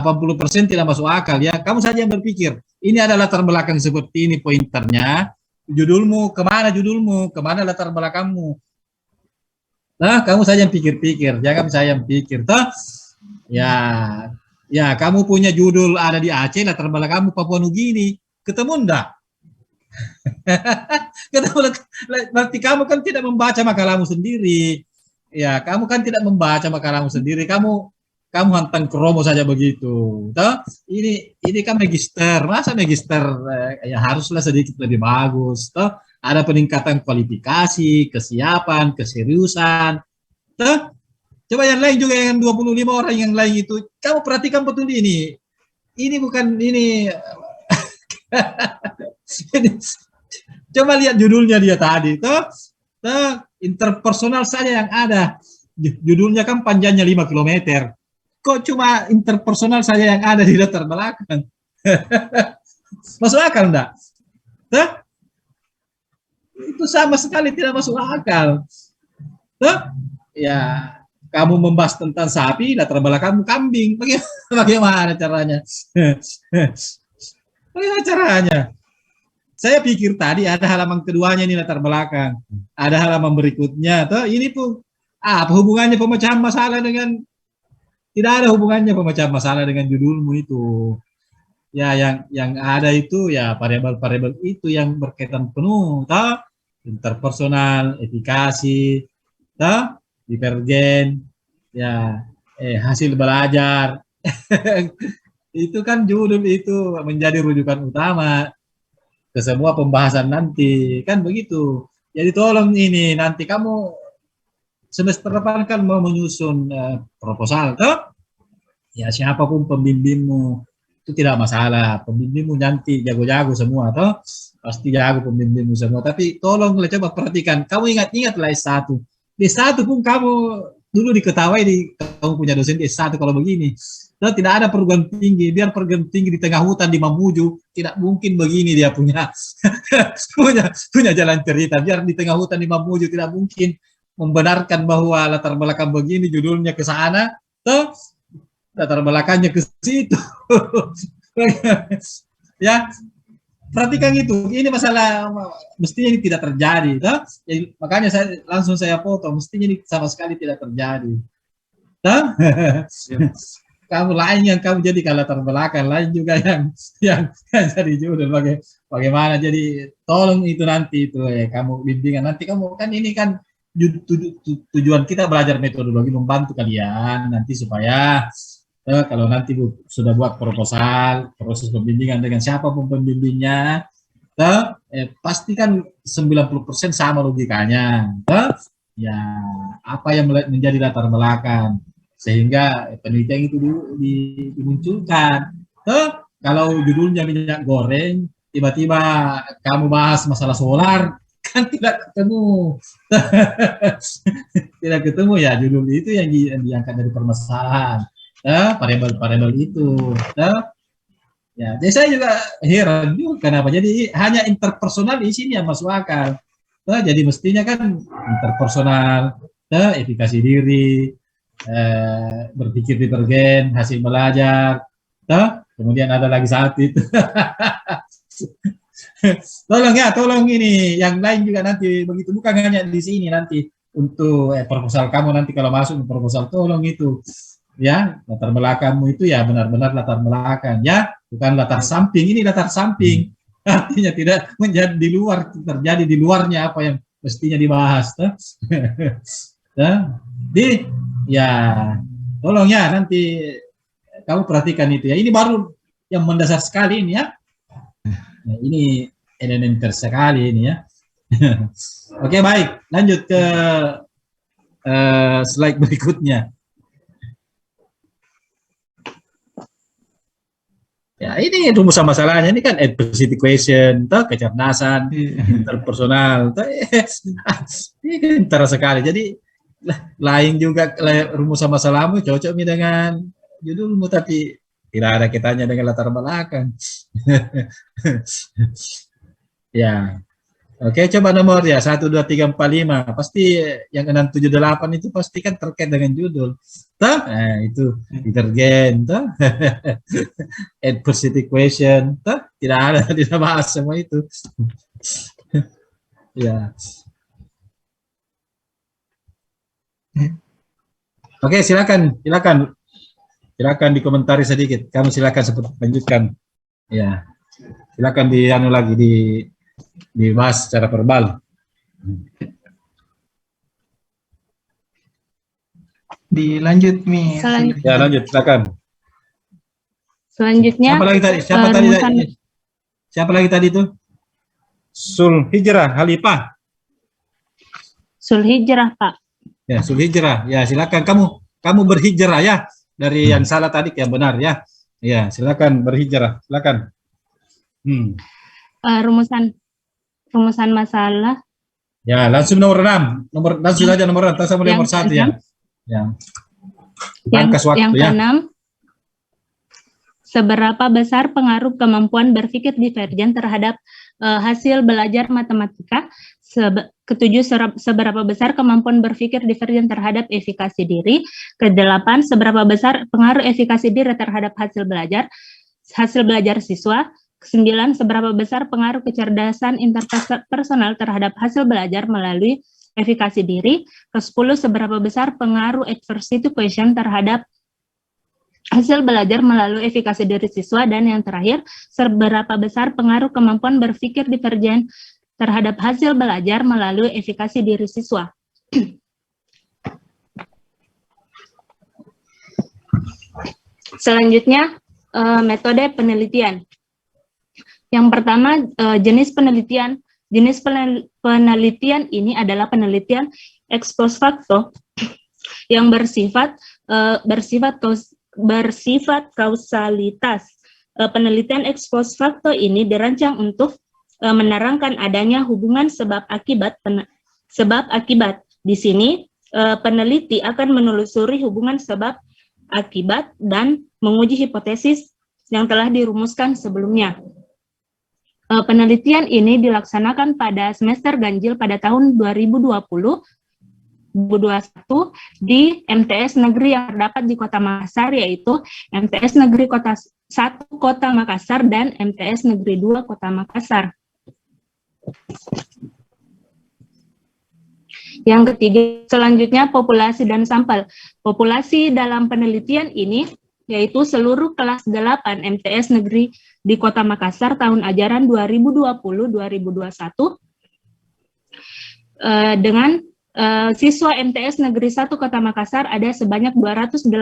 80% tidak masuk akal ya. Kamu saja yang berpikir. Ini adalah latar belakang seperti ini pointernya. Judulmu, kemana latar belakangmu? Nah, kamu saja yang pikir-pikir, jangan saya yang pikir. Toh, ya, ya, kamu punya judul ada di Aceh, latar belakangmu Papua Nugini. Ketemu enggak? Berarti kamu kan tidak membaca makalah sendiri. Ya, kamu kan tidak membaca makalah sendiri. Kamu hantam kromo saja begitu. Toh, ini kan magister. Masa magister ya haruslah sedikit lebih bagus. Toh, ada peningkatan kualifikasi, kesiapan, keseriusan. Toh, coba yang lain juga yang 25 orang yang lain itu, kamu perhatikan betul ini. Ini bukan ini. Coba lihat judulnya dia tadi, toh interpersonal saja yang ada. Judulnya kan panjangnya 5 km. Kok cuma interpersonal saja yang ada di latar belakang? Masuk akal enggak? Toh? Itu sama sekali tidak masuk akal. Toh? Ya, kamu membahas tentang sapi, latar belakangmu kambing. Bagaimana caranya? Bagaimana caranya? Saya pikir tadi ada halaman keduanya ini latar belakang, ada halaman berikutnya. Toh ini pun apa hubungannya pemecahan masalah dengan, tidak ada hubungannya pemecahan masalah dengan judulmu itu. Ya yang ada itu ya variabel-variabel itu yang berkaitan penuh, toh interpersonal, efikasi, toh divergen, ya hasil belajar. Itu kan judul itu menjadi rujukan utama ke semua pembahasan nanti, kan begitu. Jadi tolong ini nanti kamu semester depan kan mau menyusun proposal, toh? Ya siapapun pembimbingmu itu tidak masalah. Pembimbingmu nanti jago-jago semua, toh? Pasti jago pembimbingmu semua. Tapi tolonglah coba perhatikan. Kamu ingat-ingatlah S1. Di S1 pun kamu dulu diketahui kamu punya dosen di S1 kalau begini. Nah, tidak ada perguruan tinggi, biar perguruan tinggi di tengah hutan di Mamuju, tidak mungkin begini dia punya punya jalan cerita. Biar di tengah hutan di Mamuju tidak mungkin membenarkan bahwa latar belakang begini, judulnya ke sana, toh latar belakangnya ke situ. Ya, perhatikan itu. Ini masalah mestinya ini tidak terjadi, toh. Jadi, makanya saya foto, mestinya ini sama sekali tidak terjadi. Toh? Kamu lain yang kamu jadi latar belakang, lain juga yang jadi judul bagaimana. Jadi tolong itu nanti itu kamu bimbingan nanti kamu kan ini kan tujuan kita belajar metodologi membantu kalian nanti supaya kalau nanti sudah buat proposal, proses pembimbingan dengan siapapun pembimbingnya, pasti kan 90% sama logikanya. Ya apa yang menjadi latar belakang sehingga penelitian itu dimunculkan. Kalau judulnya minyak goreng, tiba-tiba kamu bahas masalah solar, kan tidak ketemu. Tidak ketemu ya judul itu yang diangkat dari permasalahan. Variabel-variabel itu. Ya, jadi saya juga heran juga kenapa. Jadi hanya interpersonal di sini yang masuk akal. Jadi mestinya kan interpersonal, efikasi diri, berpikir divergen, hasil belajar, kemudian ada lagi satu itu. Tolong ini, yang lain juga nanti begitu, bukan hanya di sini nanti untuk proposal kamu nanti kalau masuk ke proposal, tolong itu ya latar belakangmu itu ya benar-benar latar belakang ya, bukan latar samping. Ini latar samping artinya tidak menjadi di luar, terjadi di luarnya apa yang mestinya dibahas. Di ya tolong ya nanti kamu perhatikan itu ya. Ini baru yang mendasar sekali ini ya. Nah, ini elementer sekali ini ya. Oke, baik, lanjut ke slide berikutnya. Ya, ini rumusan masalahnya ini kan adversity question, kecerdasan, interpersonal, ini pintar sekali. Jadi lain juga rumusan masalahmu cocok nih dengan judulmu, tapi tidak ada kaitannya dengan latar belakang. Ya, Oke, coba nomor ya 1, 2, 3, 4, 5. Pasti yang 6, 7, 8 itu pasti kan terkait dengan judul. Toh? Nah, itu detergen, toh? Adversity question, toh? Tidak ada, tidak bahas semua itu. Ya. Oke, silakan, silakan. Silakan dikomentari sedikit. Kamu silakan seperti lanjutkan. Ya, silakan anu lagi dibahas secara verbal. Dilanjut Mi. Ya, lanjut, silakan. Selanjutnya, Siapa lagi tadi? Siapa lagi tadi itu? Sulhijrah Halifah. Sulhijrah, Pak. Ya, Sulhijrah. Ya, silakan kamu berhijrah ya dari yang salah tadi ke yang benar ya. Ya, silakan berhijrah. Silakan. Rumusan masalah. Ya, langsung nomor 6. Langsung saja nomor 6 sampai nomor 1 ya. Ya. Yang ke-6. Seberapa besar pengaruh kemampuan berpikir divergen terhadap hasil belajar matematika? Ke-7, seberapa besar kemampuan berpikir divergen terhadap efikasi diri? Ke-8, seberapa besar pengaruh efikasi diri terhadap hasil belajar siswa? Ke-9, seberapa besar pengaruh kecerdasan interpersonal terhadap hasil belajar melalui efikasi diri? Ke-10, seberapa besar pengaruh adversity question terhadap hasil belajar melalui efikasi diri siswa? Dan yang terakhir, seberapa besar pengaruh kemampuan berpikir divergen terhadap hasil belajar melalui efikasi diri siswa? Selanjutnya, metode penelitian. Yang pertama, jenis penelitian. Jenis penelitian ini adalah penelitian ex post facto yang bersifat kausalitas. Penelitian ex post facto ini dirancang untuk menerangkan adanya hubungan sebab akibat. Di sini peneliti akan menelusuri hubungan sebab akibat dan menguji hipotesis yang telah dirumuskan sebelumnya. Penelitian ini dilaksanakan pada semester ganjil pada tahun 2020-2021 di MTS Negeri yang terdapat di Kota Makassar, yaitu MTS Negeri Kota 1 Kota Makassar dan MTS Negeri 2 Kota Makassar. Yang ketiga, selanjutnya populasi dan sampel. Populasi dalam penelitian ini yaitu seluruh kelas 8 MTS Negeri di Kota Makassar tahun ajaran 2020-2021 dengan siswa MTS Negeri 1 Kota Makassar ada sebanyak 280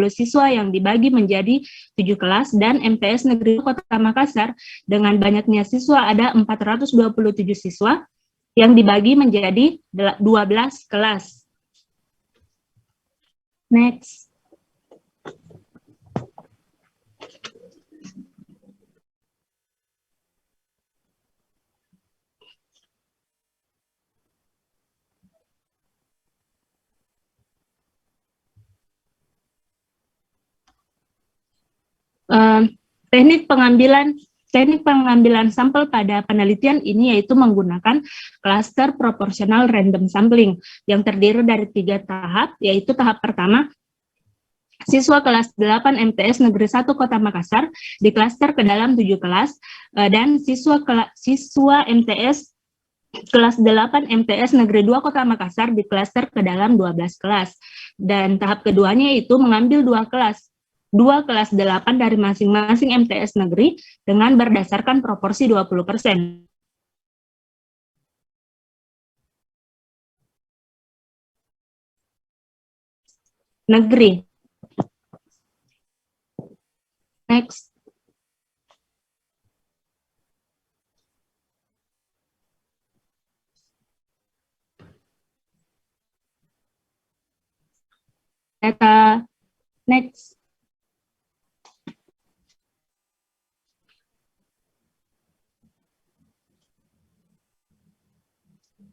siswa yang dibagi menjadi 7 kelas, dan MTS Negeri Kota Makassar dengan banyaknya siswa ada 427 siswa yang dibagi menjadi 12 kelas. Next. Teknik pengambilan sampel pada penelitian ini yaitu menggunakan klaster proporsional random sampling yang terdiri dari 3 tahap, yaitu tahap pertama, siswa kelas 8 MTS Negeri 1 Kota Makassar diklaster ke dalam 7 kelas, dan siswa MTS kelas 8 MTS Negeri 2 Kota Makassar diklaster ke dalam 12 kelas. Dan tahap keduanya itu mengambil 2 kelas 8 dari masing-masing MTS negeri dengan berdasarkan proporsi 20%. Negeri. Next. Data. Next.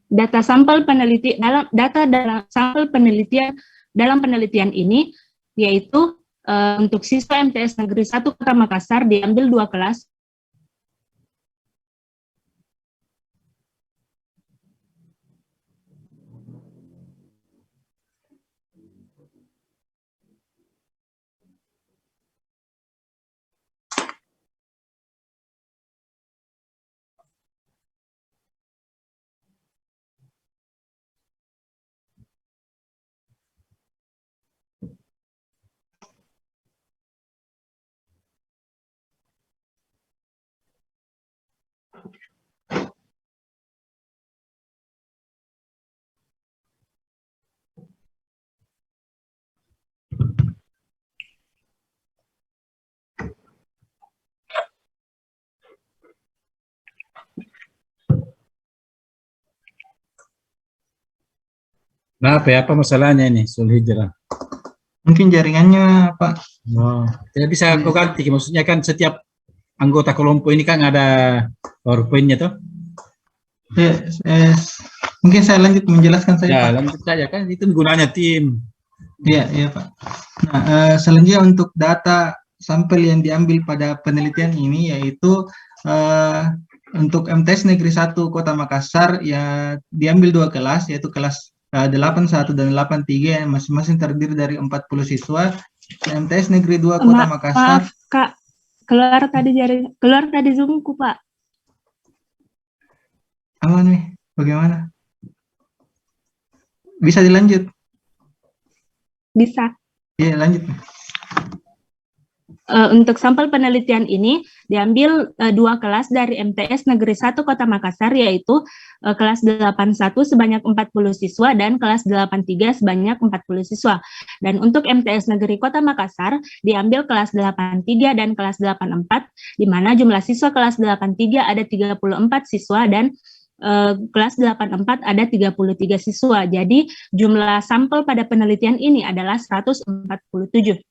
Data sampel peneliti dalam sampel penelitian dalam penelitian ini yaitu untuk siswa MTS Negeri 1 Kota Makassar diambil 2 kelas Kenapa ya? Apa masalahnya ini Zulhijrah? Mungkin jaringannya, Pak. Oh, tidak bisa kau ganti. Maksudnya kan setiap anggota kelompok ini kan ada PowerPoint-nya tuh. Mungkin saya lanjut menjelaskan saja, Ya, Pak. lanjut saja kan itu gunanya tim. Iya, iya, Pak. Nah, selanjutnya untuk data sampel yang diambil pada penelitian ini yaitu untuk MTS Negeri 1 Kota Makassar ya diambil 2 kelas yaitu kelas 81 dan 83 yang masing-masing terdiri dari 40 siswa. MTS Negeri 2 Kota Makassar. Maaf, Kak. Keluar tadi Zoom-ku, Pak. Aman nih, bagaimana? Bisa dilanjut? Bisa. Iya, lanjut. Untuk sampel penelitian ini diambil 2 kelas dari MTS Negeri 1 Kota Makassar, yaitu kelas 81 sebanyak 40 siswa dan kelas 83 sebanyak 40 siswa. Dan untuk MTS Negeri Kota Makassar diambil kelas 83 dan kelas 84, di mana jumlah siswa kelas 83 ada 34 siswa dan kelas 84 ada 33 siswa. Jadi jumlah sampel pada penelitian ini adalah 147.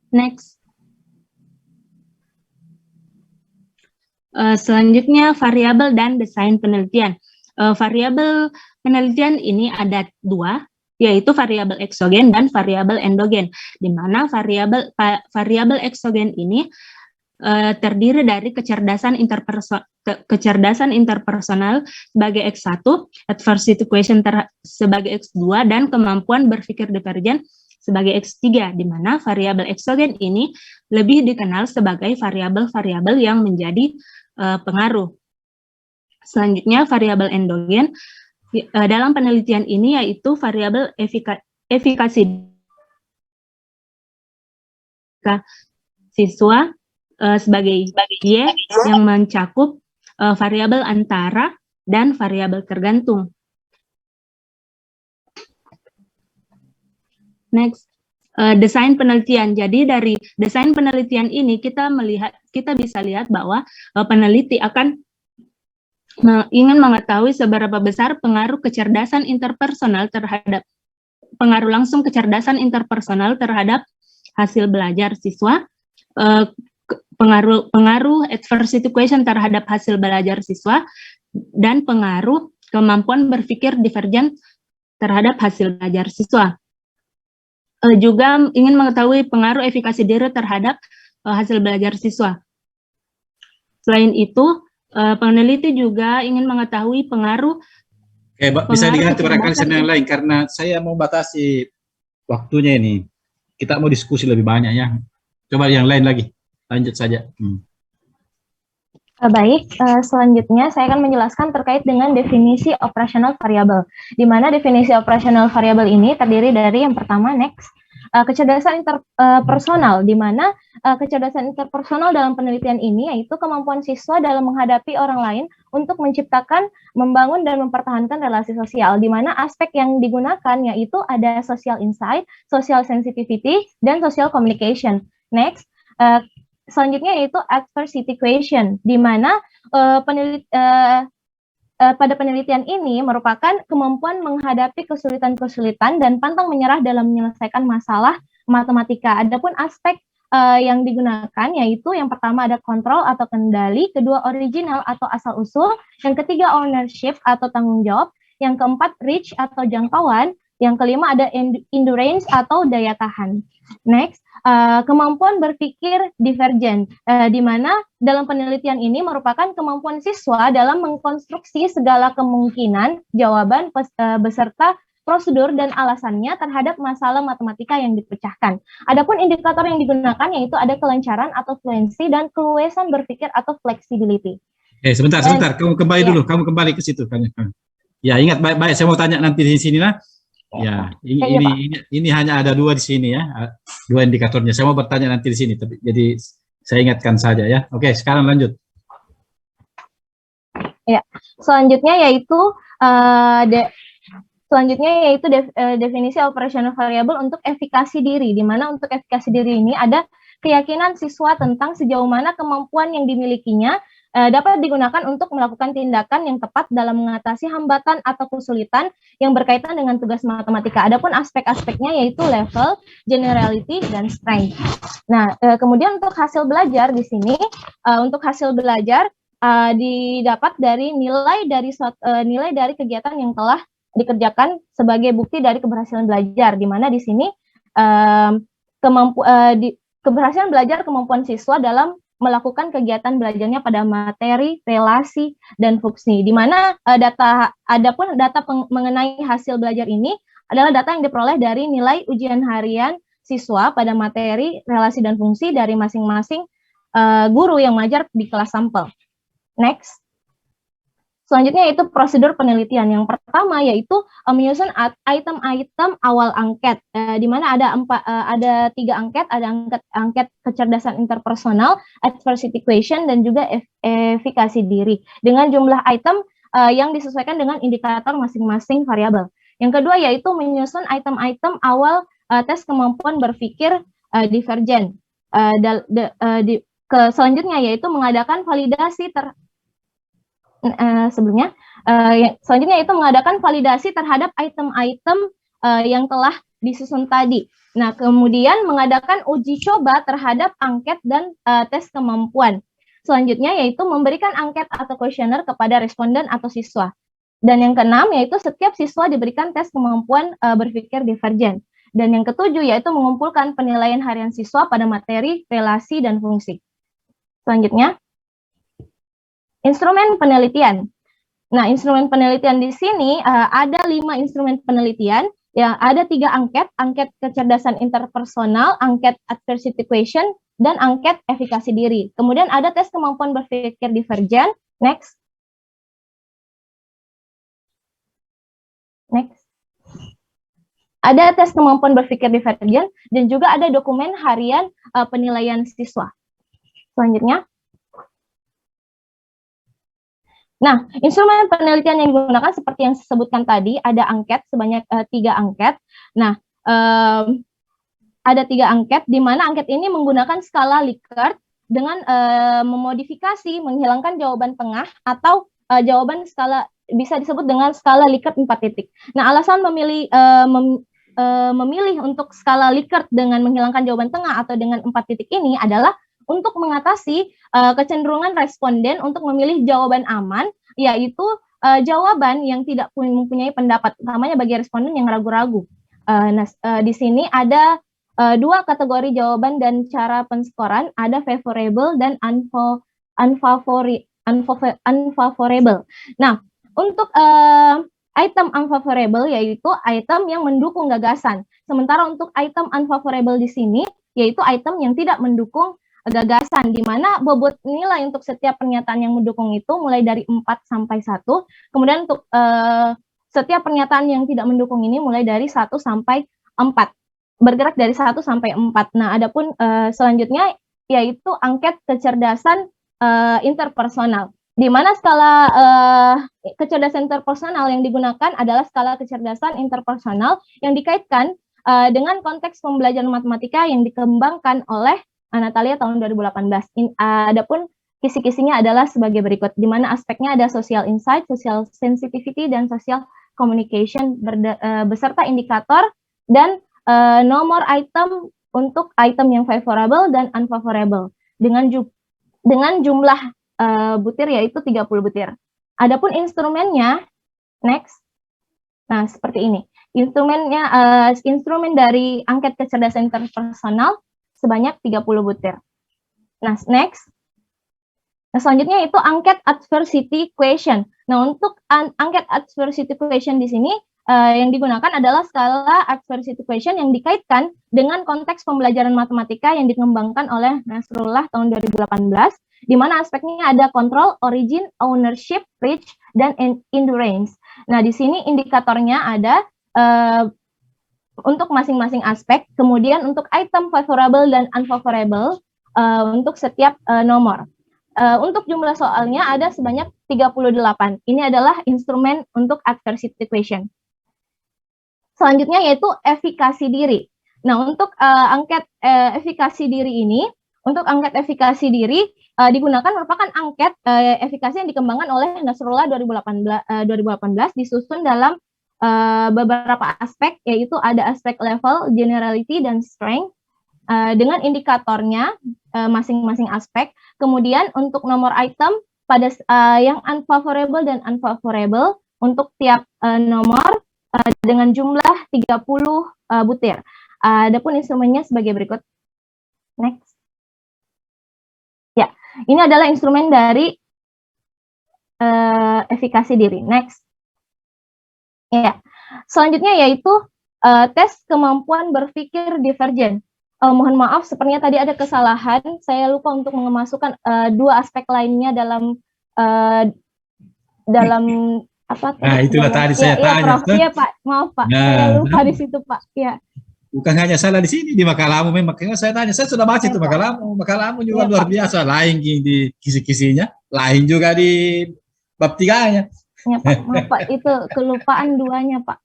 Next. Selanjutnya variabel dan desain penelitian. Variabel penelitian ini ada 2, yaitu variabel eksogen dan variabel endogen. Di mana variabel eksogen ini terdiri dari kecerdasan interpersonal sebagai X1, adversity quotient sebagai X2, dan kemampuan berpikir divergen sebagai X3, di mana variabel eksogen ini lebih dikenal sebagai variabel-variabel yang menjadi pengaruh. Selanjutnya variabel endogen dalam penelitian ini yaitu variabel efikasi siswa sebagai Y yang mencakup variabel antara dan variabel tergantung. Next, desain penelitian. Jadi dari desain penelitian ini kita bisa lihat bahwa peneliti akan ingin mengetahui seberapa besar pengaruh kecerdasan interpersonal terhadap hasil belajar siswa, pengaruh adversity quotient terhadap hasil belajar siswa, dan pengaruh kemampuan berpikir divergen terhadap hasil belajar siswa. Juga ingin mengetahui pengaruh efikasi diri terhadap hasil belajar siswa. Selain itu, peneliti juga ingin mengetahui pengaruh. Bisa diganti barangkali sama yang lain karena saya mau batasi waktunya ini. Kita mau diskusi lebih banyak ya. Coba yang lain lagi. Lanjut saja. Baik, selanjutnya saya akan menjelaskan terkait dengan definisi operasional variabel. Di mana definisi operasional variabel ini terdiri dari yang pertama, kecerdasan interpersonal, di mana kecerdasan interpersonal dalam penelitian ini yaitu kemampuan siswa dalam menghadapi orang lain untuk menciptakan, membangun, dan mempertahankan relasi sosial, di mana aspek yang digunakan yaitu ada social insight, social sensitivity, dan social communication. Next, selanjutnya yaitu adversity quotient, di mana pada penelitian ini merupakan kemampuan menghadapi kesulitan-kesulitan dan pantang menyerah dalam menyelesaikan masalah matematika. Adapun aspek yang digunakan yaitu yang pertama ada kontrol atau kendali, kedua original atau asal-usul, yang ketiga ownership atau tanggung jawab, yang keempat reach atau jangkauan, yang kelima ada endurance atau daya tahan. Next, kemampuan berpikir divergen, di mana dalam penelitian ini merupakan kemampuan siswa dalam mengkonstruksi segala kemungkinan jawaban beserta prosedur dan alasannya terhadap masalah matematika yang dipecahkan. Adapun indikator yang digunakan yaitu ada kelancaran atau fluency dan keluasan berpikir atau flexibility. Sebentar. Kamu kembali dulu. Kamu kembali ke situ. Ya, ingat baik-baik. Saya mau tanya nanti di sini lah. Ya, ini hanya ada 2 di sini ya, 2 indikatornya. Saya mau bertanya nanti di sini, jadi saya ingatkan saja ya. Oke, sekarang lanjut. Ya, selanjutnya yaitu definisi operasional variabel untuk efikasi diri, di mana untuk efikasi diri ini ada keyakinan siswa tentang sejauh mana kemampuan yang dimilikinya dapat digunakan untuk melakukan tindakan yang tepat dalam mengatasi hambatan atau kesulitan yang berkaitan dengan tugas matematika. Adapun aspek-aspeknya yaitu level, generality, dan strength. Nah, kemudian untuk hasil belajar di sini, untuk hasil belajar didapat dari nilai dari kegiatan yang telah dikerjakan sebagai bukti dari keberhasilan belajar, di mana di sini keberhasilan belajar kemampuan siswa dalam melakukan kegiatan belajarnya pada materi, relasi, dan fungsi. Di mana data mengenai hasil belajar ini adalah data yang diperoleh dari nilai ujian harian siswa pada materi, relasi, dan fungsi dari masing-masing guru yang mengajar di kelas sampel. Next. Selanjutnya itu prosedur penelitian. Yang pertama yaitu menyusun item-item awal angket, di mana ada 3 angket, ada angket kecerdasan interpersonal, adversity question, dan juga efikasi diri dengan jumlah item yang disesuaikan dengan indikator masing-masing variabel. Yang kedua yaitu menyusun item-item awal tes kemampuan berpikir divergen. Selanjutnya yaitu mengadakan validasi selanjutnya itu mengadakan validasi terhadap item-item yang telah disusun tadi. Nah, kemudian mengadakan uji coba terhadap angket dan tes kemampuan. Selanjutnya yaitu memberikan angket atau kuesioner kepada responden atau siswa. Dan yang keenam yaitu setiap siswa diberikan tes kemampuan berpikir divergen. Dan yang ketujuh yaitu mengumpulkan penilaian harian siswa pada materi, relasi, dan fungsi. Selanjutnya, instrumen penelitian. Nah, instrumen penelitian di sini ada 5 instrumen penelitian, yang ada 3 angket, angket kecerdasan interpersonal, angket adversity question, dan angket efikasi diri. Kemudian ada tes kemampuan berpikir divergen. Next. Next. Ada tes kemampuan berpikir divergen, dan juga ada dokumen harian penilaian siswa. Selanjutnya. Nah, instrumen penelitian yang digunakan seperti yang disebutkan tadi, ada angket sebanyak 3 angket. Nah, ada 3 angket, di mana angket ini menggunakan skala Likert dengan memodifikasi, menghilangkan jawaban tengah atau jawaban skala, bisa disebut dengan skala Likert 4 titik. Nah, alasan memilih untuk skala Likert dengan menghilangkan jawaban tengah atau dengan 4 titik ini adalah untuk mengatasi kecenderungan responden untuk memilih jawaban aman, yaitu jawaban yang tidak mempunyai pendapat, utamanya bagi responden yang ragu-ragu. Di sini ada 2 kategori jawaban dan cara penskoran, ada favorable dan unfavorable. Nah, untuk item unfavorable yaitu item yang mendukung gagasan, sementara untuk item unfavorable di sini yaitu item yang tidak mendukung gagasan, di mana bobot nilai untuk setiap pernyataan yang mendukung itu mulai dari 4 sampai 1. Kemudian untuk setiap pernyataan yang tidak mendukung ini mulai dari 1 sampai 4. Bergerak dari 1 sampai 4. Nah, adapun selanjutnya yaitu angket kecerdasan interpersonal, di mana skala kecerdasan interpersonal yang digunakan adalah skala kecerdasan interpersonal yang dikaitkan dengan konteks pembelajaran matematika yang dikembangkan oleh Natalia tahun 2018. Adapun kisi-kisinya adalah sebagai berikut, di mana aspeknya ada social insight, social sensitivity, dan social communication beserta indikator dan nomor item untuk item yang favorable dan unfavorable dengan jumlah butir yaitu 30 butir. Adapun instrumennya, next. Nah, seperti ini. Instrumen dari angket kecerdasan interpersonal sebanyak 30 butir. Nah, next. Nah, selanjutnya itu angket adversity question. Nah, untuk angket adversity question di sini yang digunakan adalah skala adversity question yang dikaitkan dengan konteks pembelajaran matematika yang dikembangkan oleh Nasrullah tahun 2018, di mana aspeknya ada control, origin, ownership, reach, dan endurance. Nah, di sini indikatornya ada untuk masing-masing aspek, kemudian untuk item favorable dan unfavorable untuk setiap nomor. Untuk jumlah soalnya ada sebanyak 38. Ini adalah instrumen untuk adversity question. Selanjutnya yaitu efikasi diri. Nah, untuk angket efikasi diri ini, Untuk angket efikasi diri digunakan merupakan angket efikasi yang dikembangkan oleh Nasrullah 2018 disusun dalam beberapa aspek, yaitu ada aspek level, generality, dan strength dengan indikatornya masing-masing aspek. Kemudian untuk nomor item pada yang unfavorable dan unfavorable untuk tiap nomor dengan jumlah 30 butir. Adapun instrumennya sebagai berikut. Next. Ya, ini adalah instrumen dari efikasi diri. Next. Ya, selanjutnya yaitu tes kemampuan berpikir divergen. Mohon maaf, sepertinya tadi ada kesalahan. Saya lupa untuk memasukkan dua aspek lainnya dalam apa? Nah, itulah tadi saya tanya. Iya, Pak. Maaf, Pak. Saya lupa di situ, Pak. Ya. Bukan hanya salah di sini, di makalamu memang. Makanya saya tanya, saya sudah baca itu makalamu. Makalamu juga luar biasa. Lain di kisi-kisinya, lain juga di bab 3-nya. Ya, Pak. Maaf, Pak. Itu kelupaan duanya, Pak.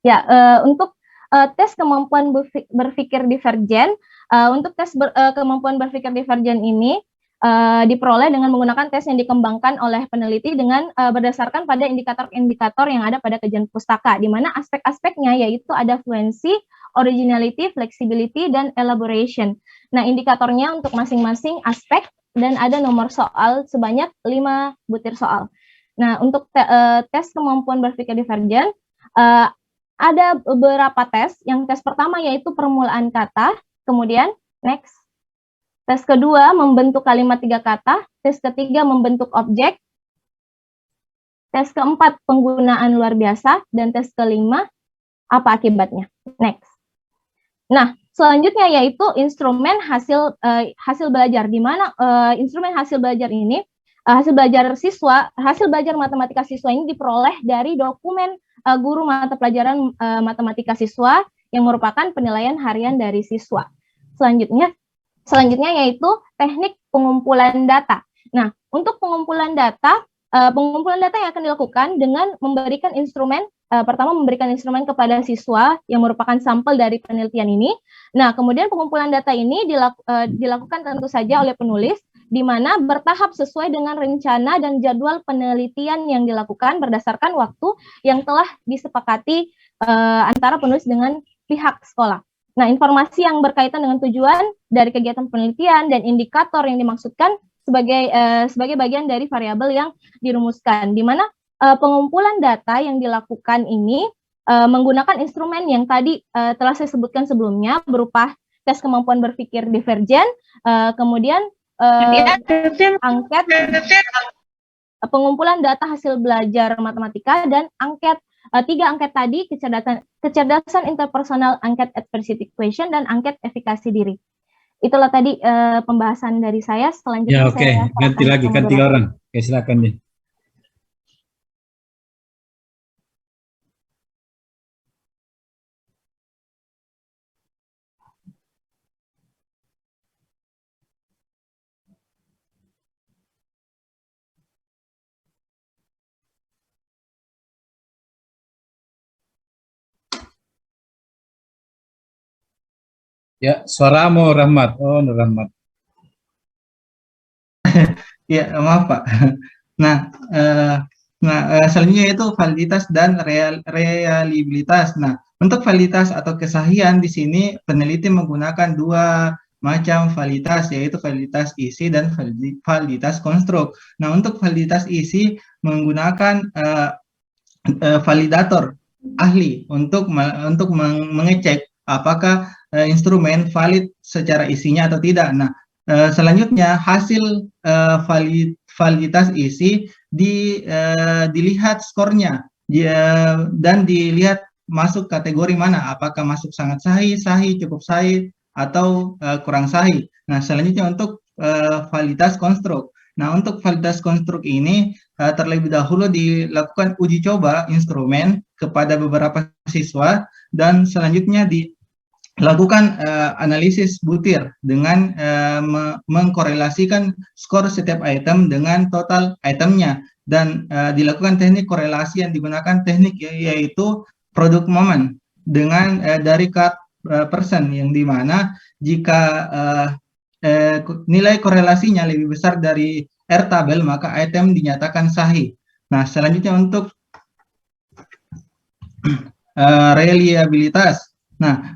Ya, untuk tes kemampuan berpikir divergen, untuk tes kemampuan berpikir divergen ini diperoleh dengan menggunakan tes yang dikembangkan oleh peneliti dengan berdasarkan pada indikator-indikator yang ada pada kajian pustaka, di mana aspek-aspeknya yaitu ada fluency, originality, flexibility, dan elaboration. Nah, indikatornya untuk masing-masing aspek dan ada nomor soal sebanyak 5 butir soal. Nah, untuk tes kemampuan berpikir divergen, ada beberapa tes. Yang tes pertama yaitu permulaan kata, kemudian next. Tes kedua, membentuk kalimat 3 kata. Tes ketiga, membentuk objek. Tes keempat, penggunaan luar biasa. Dan tes kelima, apa akibatnya. Next. Nah, selanjutnya yaitu instrumen hasil belajar. Di mana instrumen hasil belajar ini, hasil belajar matematika siswa ini diperoleh dari dokumen guru mata pelajaran matematika siswa yang merupakan penilaian harian dari siswa. Selanjutnya yaitu teknik pengumpulan data. Nah, untuk pengumpulan data yang akan dilakukan dengan memberikan instrumen, pertama memberikan instrumen kepada siswa yang merupakan sampel dari penelitian ini. Nah, kemudian pengumpulan data ini dilakukan tentu saja oleh penulis, di mana bertahap sesuai dengan rencana dan jadwal penelitian yang dilakukan berdasarkan waktu yang telah disepakati antara penulis dengan pihak sekolah. Nah, informasi yang berkaitan dengan tujuan dari kegiatan penelitian dan indikator yang dimaksudkan sebagai bagian dari variabel yang dirumuskan, di mana pengumpulan data yang dilakukan ini menggunakan instrumen yang tadi telah saya sebutkan sebelumnya, berupa tes kemampuan berpikir divergen, kemudian angket, pengumpulan data hasil belajar matematika, dan angket 3 angket tadi, kecerdasan interpersonal, angket adversity question, dan angket efikasi diri. Itulah tadi pembahasan dari saya. Selanjutnya ya, oke. Ganti orang. Oke, silakan nih. Ya, suaramu Rahmat. Oh, Rahmat. Ya, maaf Pak. Nah, selanjutnya itu validitas dan reliabilitas. Nah, untuk validitas atau kesahihan di sini peneliti menggunakan 2 macam validitas, yaitu validitas isi dan validitas konstruk. Nah, untuk validitas isi menggunakan validator ahli untuk mengecek apakah instrumen valid secara isinya atau tidak. Nah, selanjutnya hasil validitas isi dilihat skornya dan dilihat masuk kategori mana, apakah masuk sangat sahih, cukup sahih, atau kurang sahih. Nah, selanjutnya untuk validitas konstruk. Nah, untuk validitas konstruk ini terlebih dahulu dilakukan uji coba instrumen kepada beberapa siswa, dan selanjutnya lakukan analisis butir dengan mengkorelasikan skor setiap item dengan total itemnya, dan dilakukan teknik korelasi yang digunakan teknik yaitu product moment dengan dari 50%, yang dimana jika nilai korelasinya lebih besar dari R tabel, maka item dinyatakan sahih. Nah, selanjutnya untuk reliabilitas. Nah,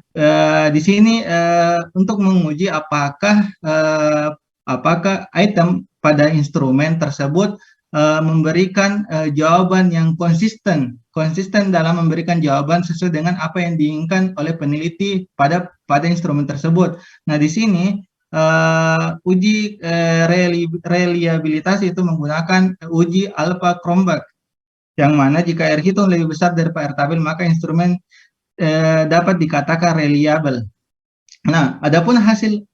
di sini untuk menguji apakah item pada instrumen tersebut memberikan jawaban yang konsisten dalam memberikan jawaban sesuai dengan apa yang diinginkan oleh peneliti pada instrumen tersebut. Nah, di sini uji reliabilitas itu menggunakan uji alpha Cronbach, yang mana jika R hitung lebih besar daripada R tabel, maka instrumen dapat dikatakan reliable. Nah, adapun hasil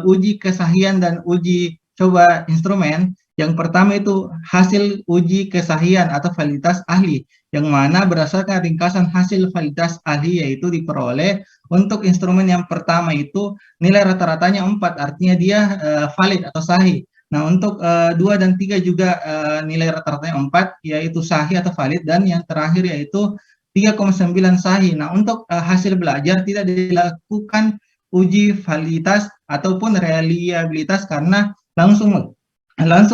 uji kesahihan dan uji coba instrumen, yang pertama itu hasil uji kesahihan atau validitas ahli, yang mana berdasarkan ringkasan hasil validitas ahli yaitu diperoleh untuk instrumen yang pertama itu nilai rata-ratanya 4, artinya dia valid atau sahih. Nah, untuk 2 dan 3 juga nilai rata-ratanya 4, yaitu sahih atau valid, dan yang terakhir yaitu 3,9 sahih. Nah, untuk hasil belajar tidak dilakukan uji validitas ataupun reliabilitas karena langsung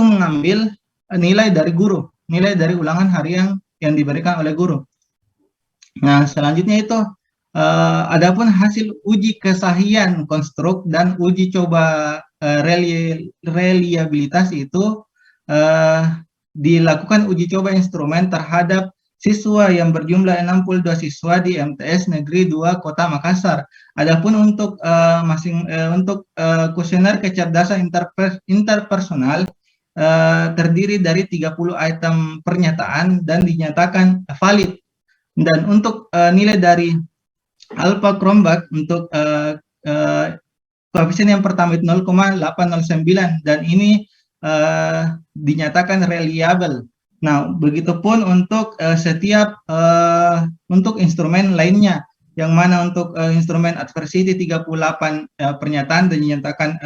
mengambil nilai dari guru, nilai dari ulangan harian yang diberikan oleh guru. Nah, selanjutnya itu adapun hasil uji kesahihan konstruk dan uji coba reliabilitas itu dilakukan uji coba instrumen terhadap siswa yang berjumlah 62 siswa di MTS Negeri 2 Kota Makassar. Adapun untuk kuesioner kecerdasan interpersonal terdiri dari 30 item pernyataan dan dinyatakan valid. Dan untuk nilai dari alpha Cronbach untuk koefisien yang pertama itu 0,809 dan ini dinyatakan reliable. Nah, begitupun untuk setiap untuk instrumen lainnya, yang mana untuk instrumen adversity 38 pernyataan dan dinyatakan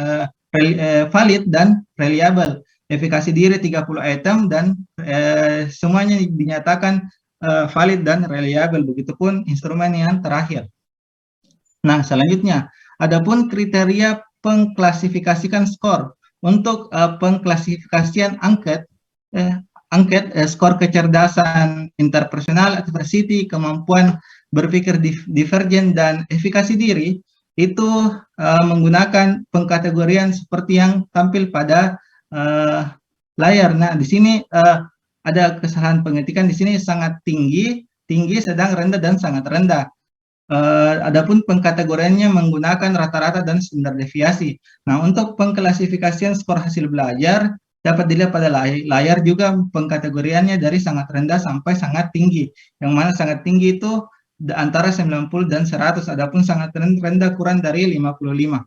valid dan reliable. Efikasi diri 30 item dan semuanya dinyatakan valid dan reliable. Begitupun instrumen yang terakhir. Nah, selanjutnya, adapun kriteria pengklasifikasikan skor. Untuk pengklasifikasian angket, skor kecerdasan interpersonal, adversity, kemampuan berpikir divergen, dan efikasi diri, itu menggunakan pengkategorian seperti yang tampil pada layar. Nah, di sini ada kesalahan pengetikan di sini sangat tinggi, sedang, rendah, dan sangat rendah. Adapun pengkategoriannya menggunakan rata-rata dan standar deviasi. Nah, untuk pengklasifikasian skor hasil belajar dapat dilihat pada layar juga pengkategoriannya dari sangat rendah sampai sangat tinggi. Yang mana sangat tinggi itu antara 90 dan 100, adapun sangat rendah kurang dari 55.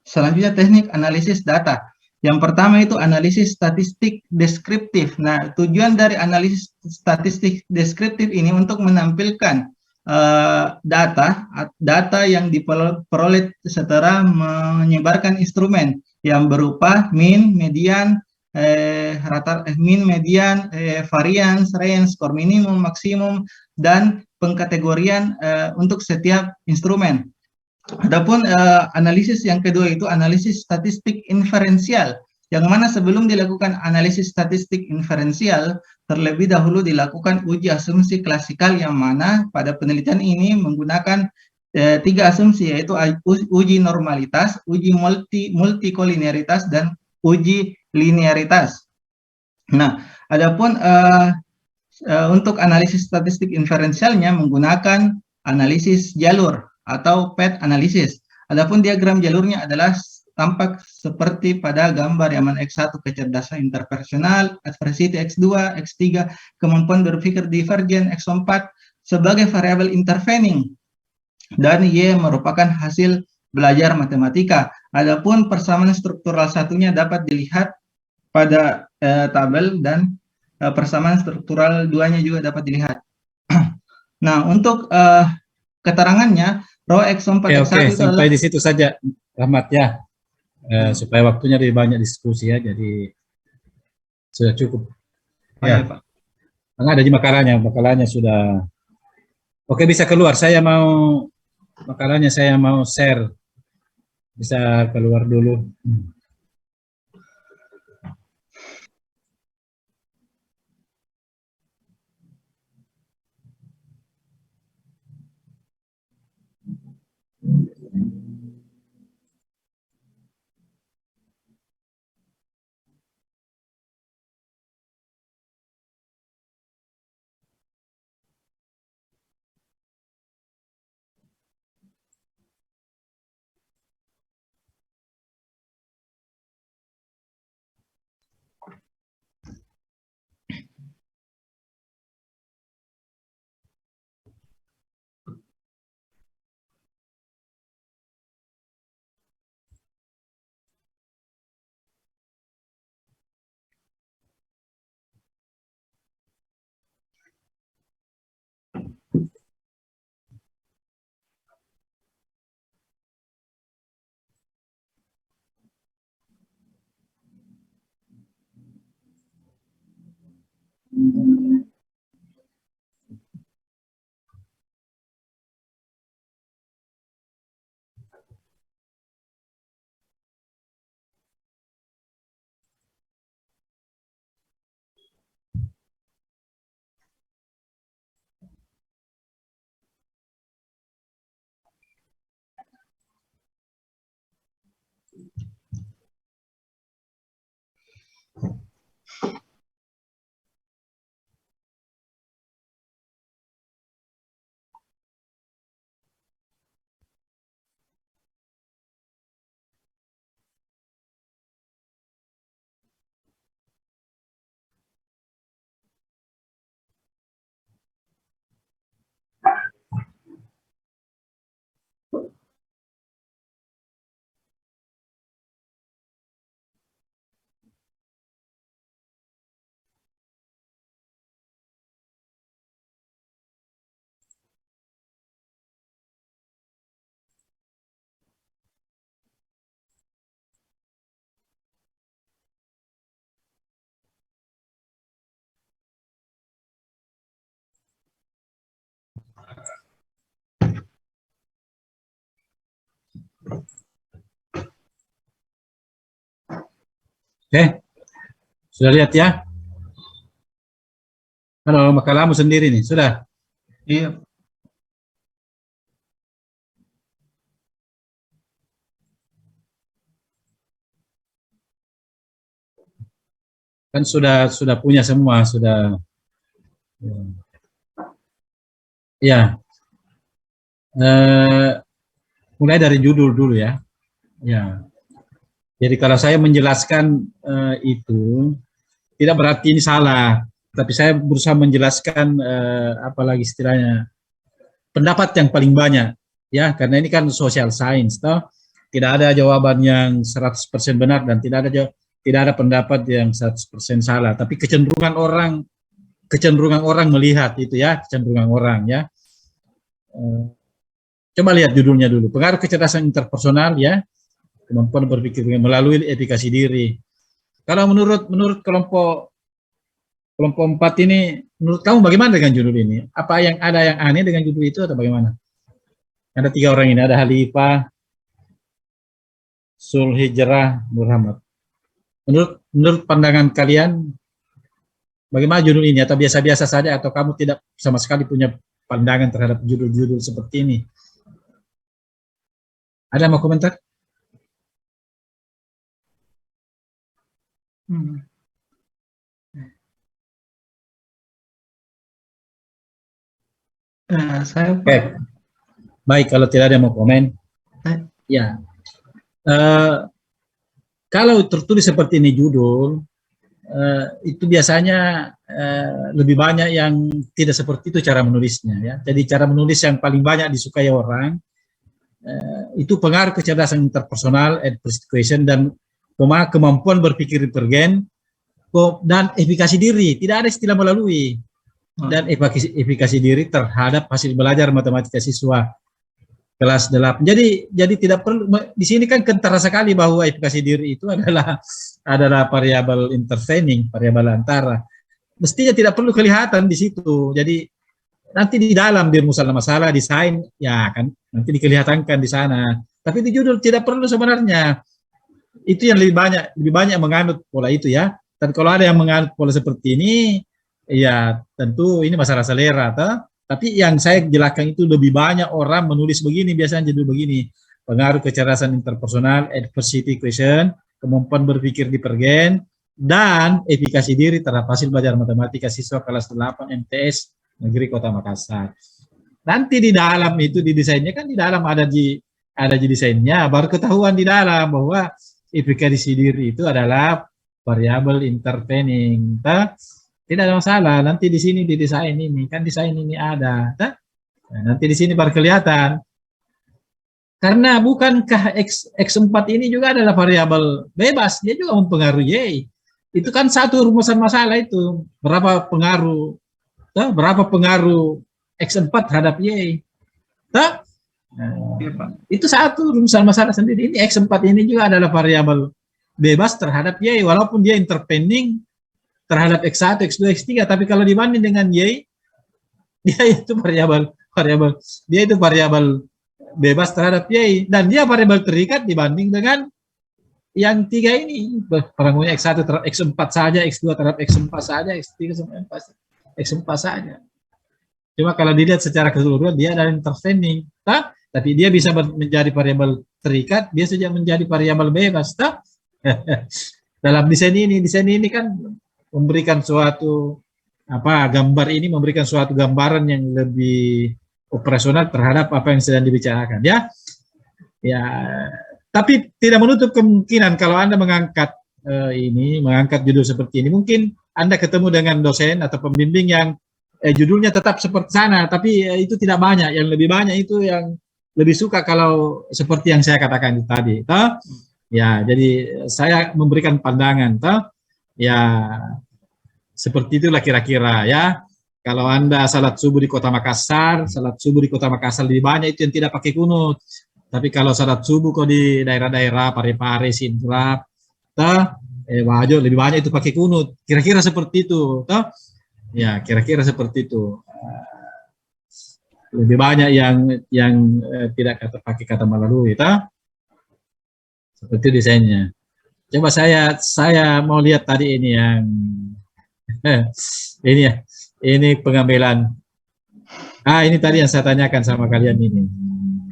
Selanjutnya teknik analisis data. Yang pertama itu analisis statistik deskriptif. Nah, tujuan dari analisis statistik deskriptif ini untuk menampilkan data yang diperoleh setelah menyebarkan instrumen yang berupa mean, median, variance, range, skor minimum, maksimum, dan pengkategorian untuk setiap instrumen. Adapun analisis yang kedua itu analisis statistik inferensial, yang mana sebelum dilakukan analisis statistik inferensial, terlebih dahulu dilakukan uji asumsi klasikal, yang mana pada penelitian ini menggunakan 3 asumsi, yaitu uji normalitas, uji multikolinearitas, dan uji linearitas. Nah, adapun untuk analisis statistik inferensialnya menggunakan analisis jalur atau path analysis. Adapun diagram jalurnya adalah tampak seperti pada gambar, yang mana X1 kecerdasan interpersonal, adversity X2, X3 kemampuan berpikir divergen, X4 sebagai variabel intervening, dan Y merupakan hasil belajar matematika. Adapun persamaan struktural satunya dapat dilihat pada tabel, dan persamaan struktural duanya juga dapat dilihat. Nah, untuk keterangannya, row X4 X1 itu sampai di situ saja, Rahmat ya. Supaya waktunya lebih banyak diskusi ya, jadi sudah cukup. Ya, Pak. Ada di makalahnya sudah. Oke, bisa keluar. Saya mau Makanya saya mau share. Bisa keluar dulu. Oke, sudah lihat ya? Kalau makalamu sendiri nih, sudah? Iya. Kan sudah punya semua, sudah. Ya, mulai dari judul dulu ya. Ya. Jadi kalau saya menjelaskan itu tidak berarti ini salah, tapi saya berusaha menjelaskan apalagi istilahnya pendapat yang paling banyak ya, karena ini kan social science toh. Tidak ada jawaban yang 100% benar dan tidak ada pendapat yang 100% salah, tapi kecenderungan orang melihat itu ya, kecenderungan orang ya. Coba lihat judulnya dulu, pengaruh kecerdasan interpersonal ya, kemampuan berpikir melalui efikasi diri. Kalau menurut kelompok 4 ini, menurut kamu bagaimana dengan judul ini? Apa ada yang aneh dengan judul itu atau bagaimana? Ada 3 orang ini, ada Halifah, Zulhijrah, Muhammad. Menurut pandangan kalian, bagaimana judul ini? Atau biasa-biasa saja, atau kamu tidak sama sekali punya pandangan terhadap judul-judul seperti ini? Ada yang mau komentar? Saya Oke. Baik, kalau tidak ada yang mau komen. Ya. Kalau tertulis seperti ini judul, itu biasanya lebih banyak yang tidak seperti itu cara menulisnya ya. Jadi cara menulis yang paling banyak disukai orang itu pengaruh kecerdasan interpersonal, persuasion, dan kemampuan berpikir divergen dan efikasi diri. Tidak ada istilah melalui dan efikasi diri terhadap hasil belajar matematika siswa kelas 8. Jadi tidak perlu di sini kan kentara sekali bahwa efikasi diri itu adalah variabel intervening, variabel antara. Mestinya tidak perlu kelihatan di situ. Jadi Nanti di dalam di rumusan masalah desain ya kan nanti dikelihatakan di sana. Tapi di judul tidak perlu sebenarnya. Itu yang lebih banyak menganut pola itu ya. Tapi kalau ada yang menganut pola seperti ini, ya tentu ini masalah selera, toh. Tapi yang saya jelaskan itu lebih banyak orang menulis begini, biasanya judul begini. Pengaruh kecerdasan interpersonal, adversity question, kemampuan berpikir divergen, dan efikasi diri terhadap hasil belajar matematika siswa kelas 8 MTS Negeri Kota Makassar. Nanti di dalam itu di desainnya kan di dalam ada di desainnya, baru ketahuan di dalam bahwa efikasi diri itu adalah variabel intervening. Tidak ada masalah. Nanti di sini di desain ini kan desain ini ada. Nah, nanti di sini baru kelihatan. Karena bukankah X4 ini juga adalah variabel bebas, dia juga mempengaruhi Y. Itu kan satu rumusan masalah itu. Berapa pengaruh X4 terhadap Y. Nah, itu satu rumusan masalah sendiri. Ini X4 ini juga adalah variabel bebas terhadap Y, walaupun dia intervening terhadap X1, X2, X3, tapi kalau dibanding dengan Y, dia itu variabel bebas terhadap Y, dan dia variabel terikat dibanding dengan yang 3 ini. Perangnya X1 terhadap X4 saja, X2 terhadap X4 saja, X3 sampai X4 saja. Cuma kalau dilihat secara keseluruhan dia adalah intervening, tapi dia bisa menjadi variabel terikat, dia saja menjadi variabel bebas. Dalam desain ini kan memberikan suatu gambar ini memberikan suatu gambaran yang lebih operasional terhadap apa yang sedang dibicarakan, ya. Tapi tidak menutup kemungkinan kalau Anda mengangkat judul seperti ini, mungkin Anda ketemu dengan dosen atau pembimbing yang judulnya tetap seperti sana, tapi itu tidak banyak. Yang lebih banyak itu yang lebih suka kalau seperti yang saya katakan tadi, toh? Ya, jadi saya memberikan pandangan, toh? Ya, seperti itulah kira-kira, ya. Kalau Anda salat subuh di Kota Makassar lebih banyak itu yang tidak pakai kunut. Tapi kalau salat subuh kok di daerah-daerah Parepare, Sidrap, Wajo lebih banyak itu pakai kunut. Kira-kira seperti itu, toh? Ya, kira-kira seperti itu. Lebih banyak yang tidak pakai kata melalui, toh? Seperti desainnya. Coba saya mau lihat tadi ini yang ini pengambilan. Ini tadi yang saya tanyakan sama kalian ini.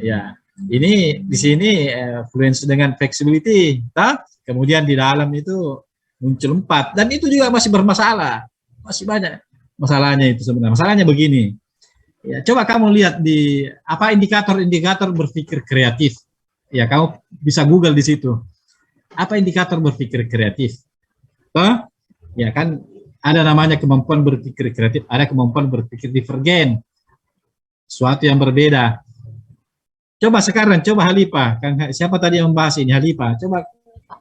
Ya, ini di sini fluency dengan flexibility, kemudian di dalam itu muncul 4 dan itu juga masih bermasalah. Masih banyak masalahnya itu sebenarnya. Masalahnya begini. Ya, coba kamu lihat di apa indikator-indikator berpikir kreatif. Ya, kamu bisa Google di situ. Apa indikator berpikir kreatif? Ya kan ada namanya kemampuan berpikir kreatif, ada kemampuan berpikir divergen. Suatu yang berbeda. Coba sekarang, coba Halipa. Siapa tadi yang membahas ini? Halipa. Coba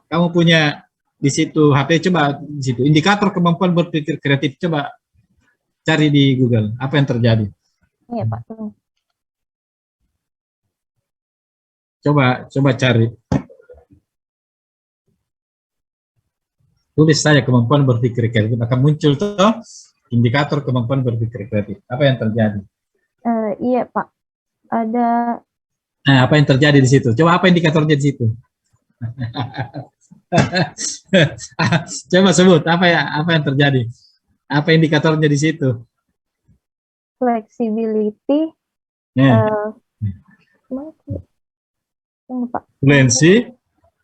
kamu punya di situ HP, coba di situ indikator kemampuan berpikir kreatif, coba cari di Google apa yang terjadi. Iya Pak. Coba cari. Tulis saja kemampuan berpikir kreatif, akan muncul tuh indikator kemampuan berpikir kreatif. Apa yang terjadi? Iya Pak. Ada. Nah, apa yang terjadi di situ? Coba apa indikatornya di situ? Coba sebut apa yang terjadi? Apa indikatornya di situ? Flexibility. Fluency.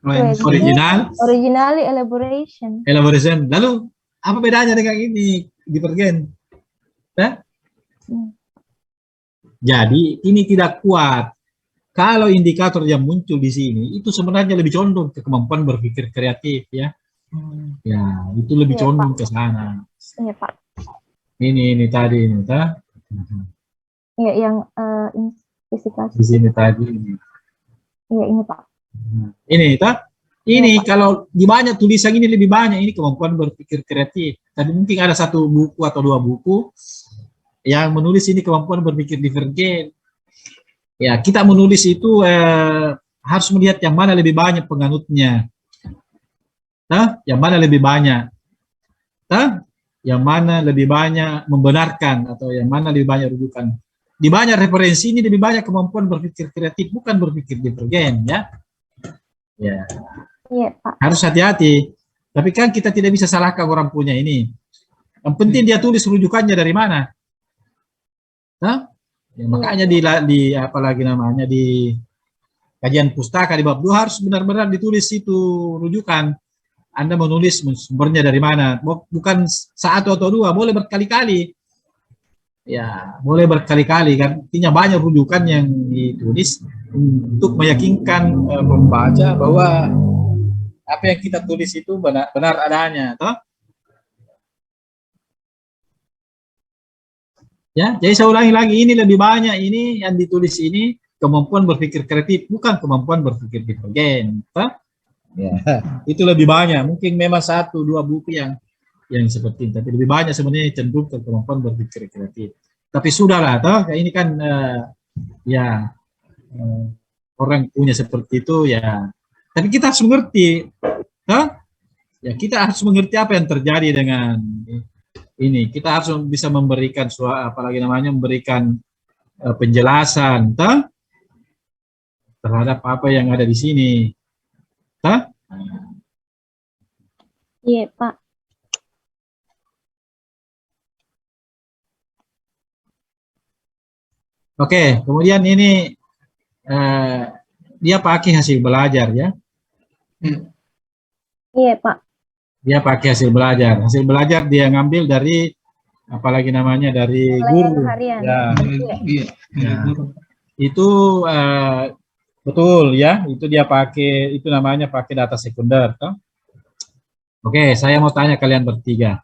Originally elaboration. Lalu apa bedanya dengan ini divergen? Jadi ini tidak kuat. Kalau indikator yang muncul di sini itu sebenarnya lebih condong ke kemampuan berpikir kreatif, ya. Ya, itu lebih condong ke sana. Iya Pak. Ini tadi ini, Iya, yang investigasi. Di sini tadi ini. Iya, ini Pak. Ini kalau di banyak tulisan ini lebih banyak ini kemampuan berpikir kreatif. Tapi mungkin ada satu buku atau 2 buku yang menulis ini kemampuan berpikir divergen. Ya, kita menulis itu harus melihat yang mana lebih banyak penganutnya. Yang mana lebih banyak. yang mana lebih banyak membenarkan atau yang mana lebih banyak rujukan. Di banyak referensi ini lebih banyak kemampuan berpikir kreatif, bukan berpikir divergen, ya. Ya, Iya, Pak. harus hati-hati. Tapi kan kita tidak bisa salahkan orang punya ini. Yang penting dia tulis rujukannya dari mana. Hah? Ya, makanya di apalagi namanya di kajian pustaka di bab 2 harus benar-benar ditulis itu rujukan. Anda menulis sumbernya dari mana, bukan satu atau dua, boleh berkali-kali. Ya, boleh berkali-kali kan. Artinya banyak rujukan yang ditulis untuk meyakinkan pembaca bahwa apa yang kita tulis itu benar adanya, toh? Ya, jadi saya ulangi lagi, ini lebih banyak ini yang ditulis ini kemampuan berpikir kreatif, bukan kemampuan berpikir divergen, toh? Ya, itu lebih banyak. Mungkin memang satu dua buku yang seperti ini, tapi lebih banyak sebenarnya cenderung ke kemampuan berpikir kreatif. Tapi sudahlah, toh ini kan orang punya seperti itu ya. Tapi kita harus mengerti, toh? Ya kita harus mengerti apa yang terjadi dengan ini. Kita harus bisa memberikan apalagi namanya memberikan penjelasan, toh? Terhadap apa yang ada di sini. Hah? Iya, Pak. Oke, kemudian ini dia pakai hasil belajar, ya. Iya, Pak. Dia pakai hasil belajar. Hasil belajar dia ngambil dari apalagi namanya dari guru. Harian. Ya. Iya. Ya. Itu betul ya, itu dia pakai, itu namanya pakai data sekunder, toh? Oke, saya mau tanya kalian bertiga.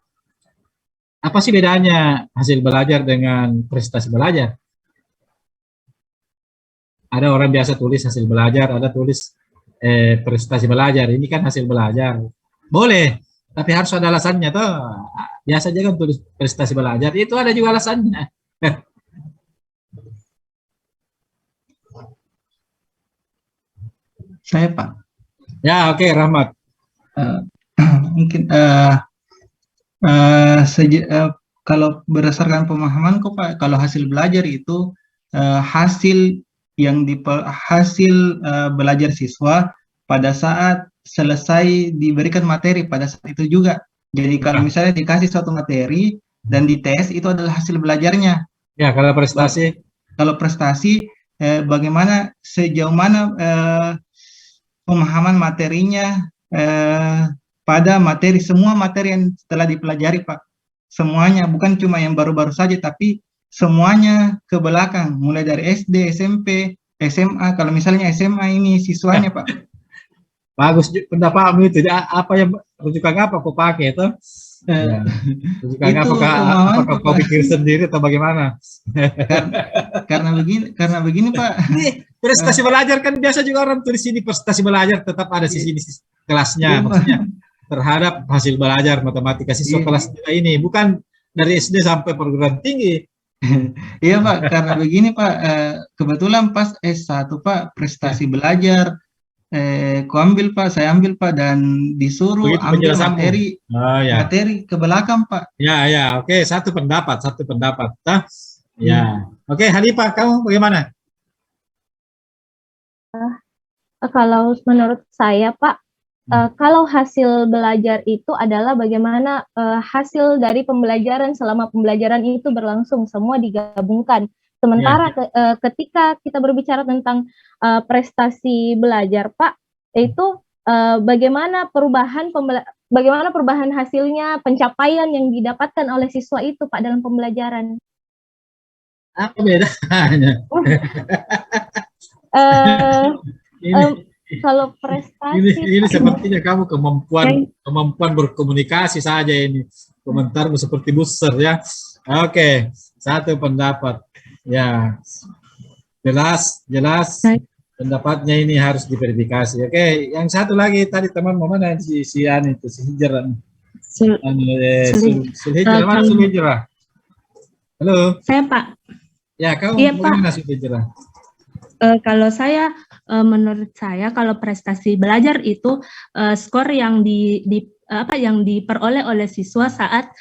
Apa sih bedanya hasil belajar dengan prestasi belajar? Ada orang biasa tulis hasil belajar, ada tulis prestasi belajar. Ini kan hasil belajar. Boleh, tapi harus ada alasannya, toh. Biasa aja kan tulis prestasi belajar, itu ada juga alasannya. Saya, Pak. Ya, oke, Rahmat. Mungkin kalau berdasarkan pemahaman kok, Pak, kalau hasil belajar itu hasil yang hasil belajar siswa pada saat selesai diberikan materi pada saat itu juga. Jadi kalau misalnya dikasih suatu materi dan dites, itu adalah hasil belajarnya. Ya, kalau prestasi. Kalau prestasi, bagaimana sejauh mana pemahaman materinya pada materi, semua materi yang telah dipelajari, Pak. Semuanya, bukan cuma yang baru-baru saja, tapi semuanya ke belakang, mulai dari SD, SMP, SMA. Kalau misalnya SMA ini siswanya, Pak. Bagus pendapatmu itu. Apa yang rujukan apa kau pakai itu? Ya. Rujukan apakah kau pikir sendiri atau bagaimana? Karena begini, Pak. Prestasi belajar kan biasa juga orang tulis ini prestasi belajar, tetap ada sisi kelasnya, maksudnya terhadap hasil belajar matematika siswa kelas ini, bukan dari SD sampai perguruan tinggi. Iya, Pak, karena begini, Pak, kebetulan pas S1, Pak, prestasi belajar, ku ambil, Pak, saya ambil, Pak, dan disuruh ambil materi ke belakang, Pak. Ya, oke, satu pendapat. Nah, ya, oke, Hanifah, kamu bagaimana? Kalau menurut saya, Pak, kalau hasil belajar itu adalah bagaimana hasil dari pembelajaran selama pembelajaran itu berlangsung, semua digabungkan. Sementara ketika kita berbicara tentang prestasi belajar, Pak, itu bagaimana perubahan hasilnya, pencapaian yang didapatkan oleh siswa itu, Pak, dalam pembelajaran. Apa bedanya? Kalau prestasi ini sepertinya kamu kemampuan berkomunikasi saja ini. Komentarmu seperti buzzer, ya. Oke, satu pendapat. Ya. Jelas. Pendapatnya ini harus diverifikasi. Oke, yang satu lagi tadi teman mana si Hijrah. Hijrah. Halo. Saya, Pak. Ya, kamu bagaimana Hijrah? Kalau saya menurut saya kalau prestasi belajar itu skor yang yang diperoleh oleh siswa saat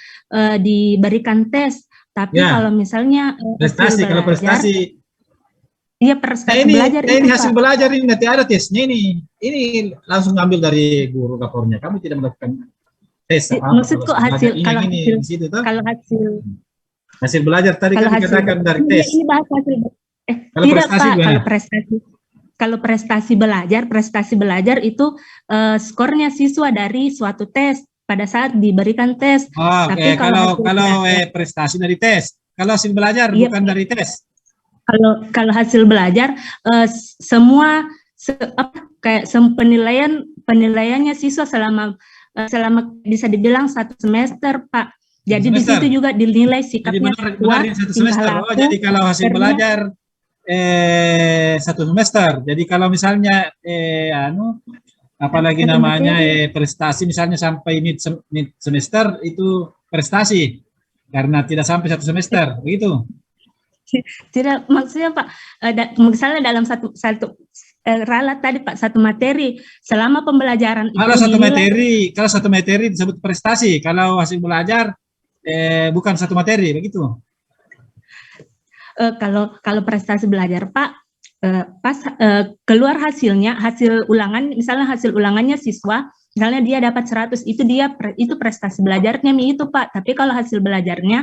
diberikan tes. Tapi Ya. kalau misalnya Prestasi, kalau prestasi. Iya, prestasi belajar ini itu, hasil Pak. belajar ini nanti ada tesnya ini. Ini langsung ambil dari guru lapornya. Kamu tidak melakukan tes apa-apa. Maksudku hasil kalau hasil, di situ tuh. Kalau Hasil belajar tadi kan dikatakan dari tes. Ini bahas hasil. Kalau Tidak, prestasi Pak. gimana? Kalau prestasi belajar itu skornya siswa dari suatu tes pada saat diberikan tes. Oh, Tapi kalau prestasi dari tes. Kalau hasil belajar iya, bukan dari tes. Kalau hasil belajar semua penilaiannya siswa selama bisa dibilang 1 semester, Pak. Jadi di situ juga dinilai sikapnya benar 1 semester. Jadi kalau hasil belajar 1 semester. Jadi kalau misalnya apalagi namanya prestasi misalnya sampai mid semester itu prestasi karena tidak sampai 1 semester, begitu. Tidak, maksudnya Pak, misalnya dalam satu ralat tadi Pak, satu materi selama pembelajaran itu kalau satu materi disebut prestasi, kalau hasil belajar bukan satu materi, begitu. Kalau prestasi belajar Pak, pas keluar hasil ulangan, misalnya hasil ulangannya siswa, misalnya dia dapat 100, itu prestasi belajarnya itu Pak. Tapi kalau hasil belajarnya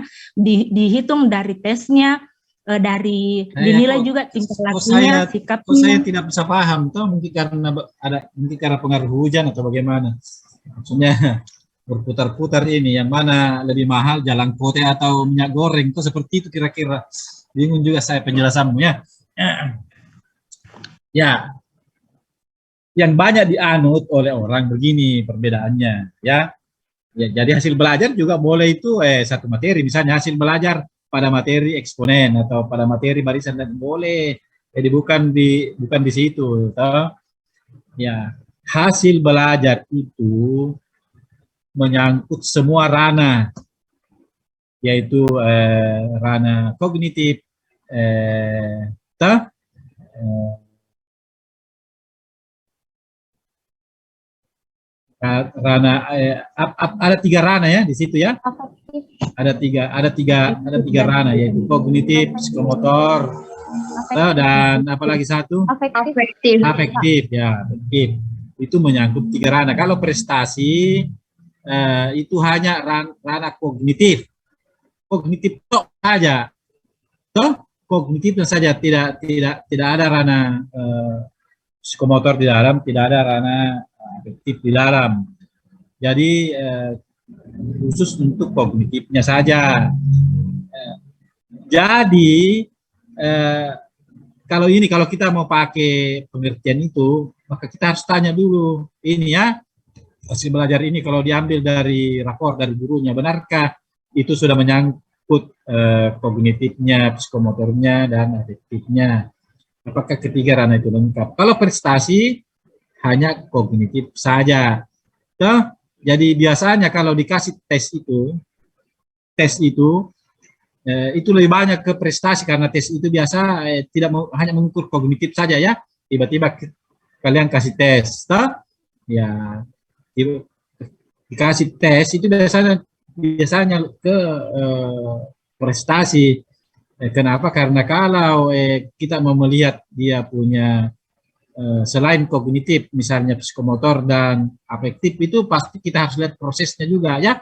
dihitung dari tesnya, dari dinilai juga tingkah lakunya, sikapnya. Saya tidak bisa paham, toh mungkin karena pengaruh hujan atau bagaimana. Maksudnya berputar-putar ini, yang mana lebih mahal, jalan kote atau minyak goreng, itu seperti itu kira-kira. Bingung juga saya penjelasanmu ya. Ya, yang banyak dianut oleh orang begini perbedaannya, ya. Jadi hasil belajar juga boleh itu satu materi, misalnya hasil belajar pada materi eksponen atau pada materi barisan dan boleh. Jadi bukan di situ, toh. Ya, hasil belajar itu menyangkut semua ranah, yaitu ranah kognitif, ranah ada 3 ranah ya di situ ya. Ada tiga ranah, yaitu kognitif, psikomotor, dan apalagi satu afektif ya, afektif. Itu menyangkut 3 ranah. Kalau prestasi itu hanya ranah kognitif tok saja, toh kognitif saja, tidak ada ranah psikomotor di dalam, tidak ada ranah afektif di dalam. Jadi khusus untuk kognitifnya saja. Jadi kalau kita mau pakai pengertian itu, maka kita harus tanya dulu ini ya, hasil belajar ini kalau diambil dari rapor dari gurunya, benarkah itu sudah menyangkut kognitifnya, psikomotornya, dan afektifnya? Apakah ketiga ranah itu lengkap? Kalau prestasi hanya kognitif saja. Toh, jadi biasanya kalau dikasih tes itu lebih banyak ke prestasi, karena tes itu biasa tidak hanya mengukur kognitif saja ya. Tiba-tiba kalian kasih tes, toh? Ya, dikasih tes itu biasanya ke prestasi. Kenapa? Karena kalau kita mau melihat dia punya selain kognitif, misalnya psikomotor dan afektif, itu pasti kita harus lihat prosesnya juga ya.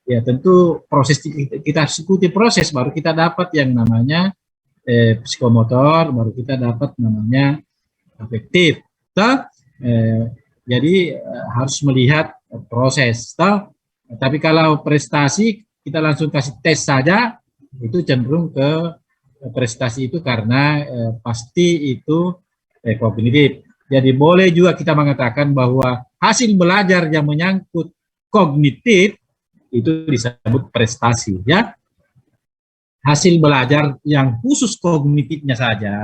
Ya tentu proses kita harus ikuti proses, baru kita dapat yang namanya psikomotor, baru kita dapat namanya afektif. Jadi harus melihat proses. Tapi kalau prestasi kita langsung kasih tes saja, itu cenderung ke prestasi itu karena pasti itu kognitif. Jadi boleh juga kita mengatakan bahwa hasil belajar yang menyangkut kognitif itu disebut prestasi ya. Hasil belajar yang khusus kognitifnya saja,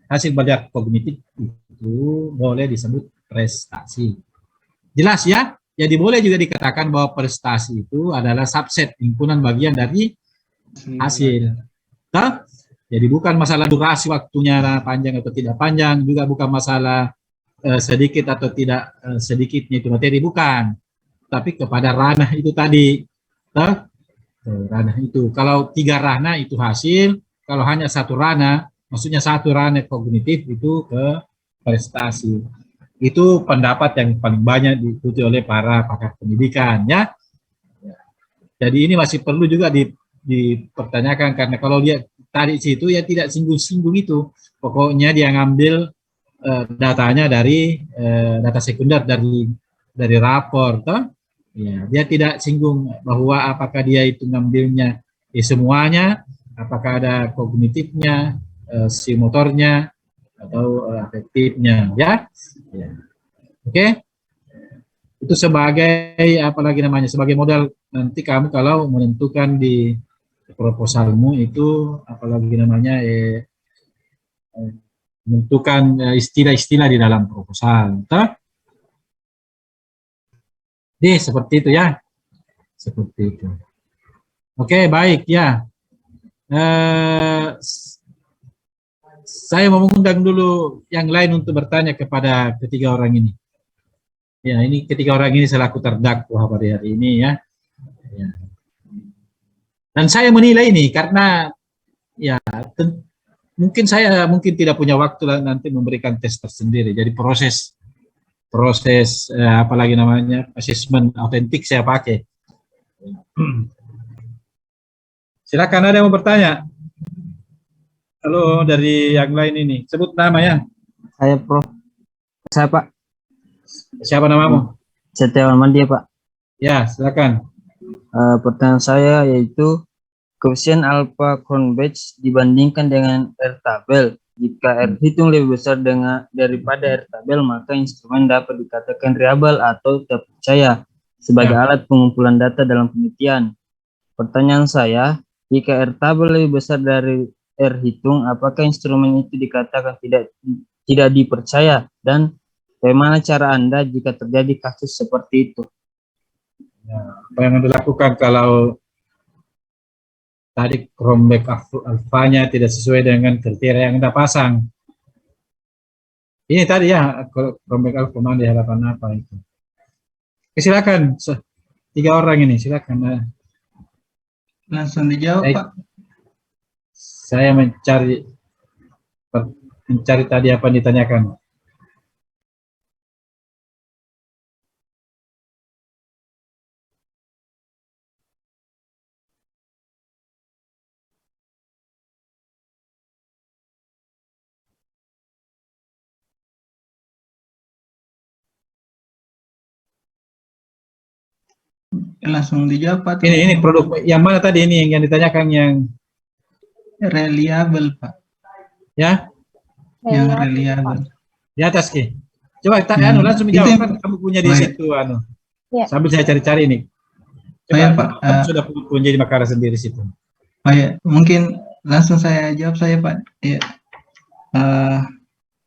hasil belajar kognitif itu boleh disebut prestasi. Jelas ya? Jadi boleh juga dikatakan bahwa prestasi itu adalah subset, himpunan bagian dari hasil. Jadi bukan masalah durasi waktunya panjang atau tidak panjang, juga bukan masalah sedikit atau tidak sedikitnya itu materi, bukan. Tapi kepada ranah itu tadi. Ranah itu. Kalau 3 ranah itu hasil, kalau hanya 1 ranah, maksudnya 1 ranah kognitif itu ke prestasi. Itu pendapat yang paling banyak diikuti oleh para pakar pendidikan, ya. Jadi ini masih perlu juga dipertanyakan, karena kalau dia tarik situ ya tidak singgung-singgung itu. Pokoknya dia ngambil datanya dari data sekunder dari rapor, toh. Ya, dia tidak singgung bahwa apakah dia itu ngambilnya semuanya, apakah ada kognitifnya, si motornya atau afektifnya, ya. Oke. Itu sebagai apalagi namanya, sebagai modal nanti kamu kalau menentukan di proposalmu itu apalagi namanya menentukan istilah-istilah di dalam proposal, toh. Jadi seperti itu ya, seperti itu. Oke, baik ya. Saya mau mengundang dulu yang lain untuk bertanya kepada ketiga orang ini. Ya, ini ketiga orang ini selaku terdakwa pada hari ini ya. Dan saya menilai ini karena ya mungkin saya tidak punya waktu nanti memberikan tes tersendiri. Jadi proses apalagi namanya asesmen autentik saya pakai. Silakan, ada yang mau bertanya? Halo, dari yang lain ini, sebut nama ya. Saya Prof. Saya Pak. Siapa namamu? Setiawan Mandia Pak. Ya, silakan. Pertanyaan saya yaitu koefisien alpha Cronbach dibandingkan dengan R tabel. Jika R hitung lebih besar daripada R tabel, maka instrumen dapat dikatakan reliable atau terpercaya sebagai alat pengumpulan data dalam penelitian. Pertanyaan saya, jika R tabel lebih besar dari R hitung, apakah instrumen itu dikatakan tidak dipercaya? Dan bagaimana cara Anda jika terjadi kasus seperti itu? Apa yang Anda lakukan kalau tadi Cronbach alfanya tidak sesuai dengan kriteria yang Anda pasang? Ini tadi ya, Cronbach alfa di halapan apa itu? Silakan, 3 orang ini, silakan. Langsung dijawab, Pak. Saya mencari tadi apa yang ditanyakan. Langsung dijawab, Pak. Ini produk yang mana tadi ini yang ditanyakan, yang reliable, Pak. Ya? Yang reliable. Di atas Ki. Coba tanya langsung dijawab, kan kamu punya di situ Ya. Sambil saya cari-cari nih. Coba, Pak. kamu sudah punya di Makara sendiri situ. Ya, mungkin langsung saya jawab Pak. Ya.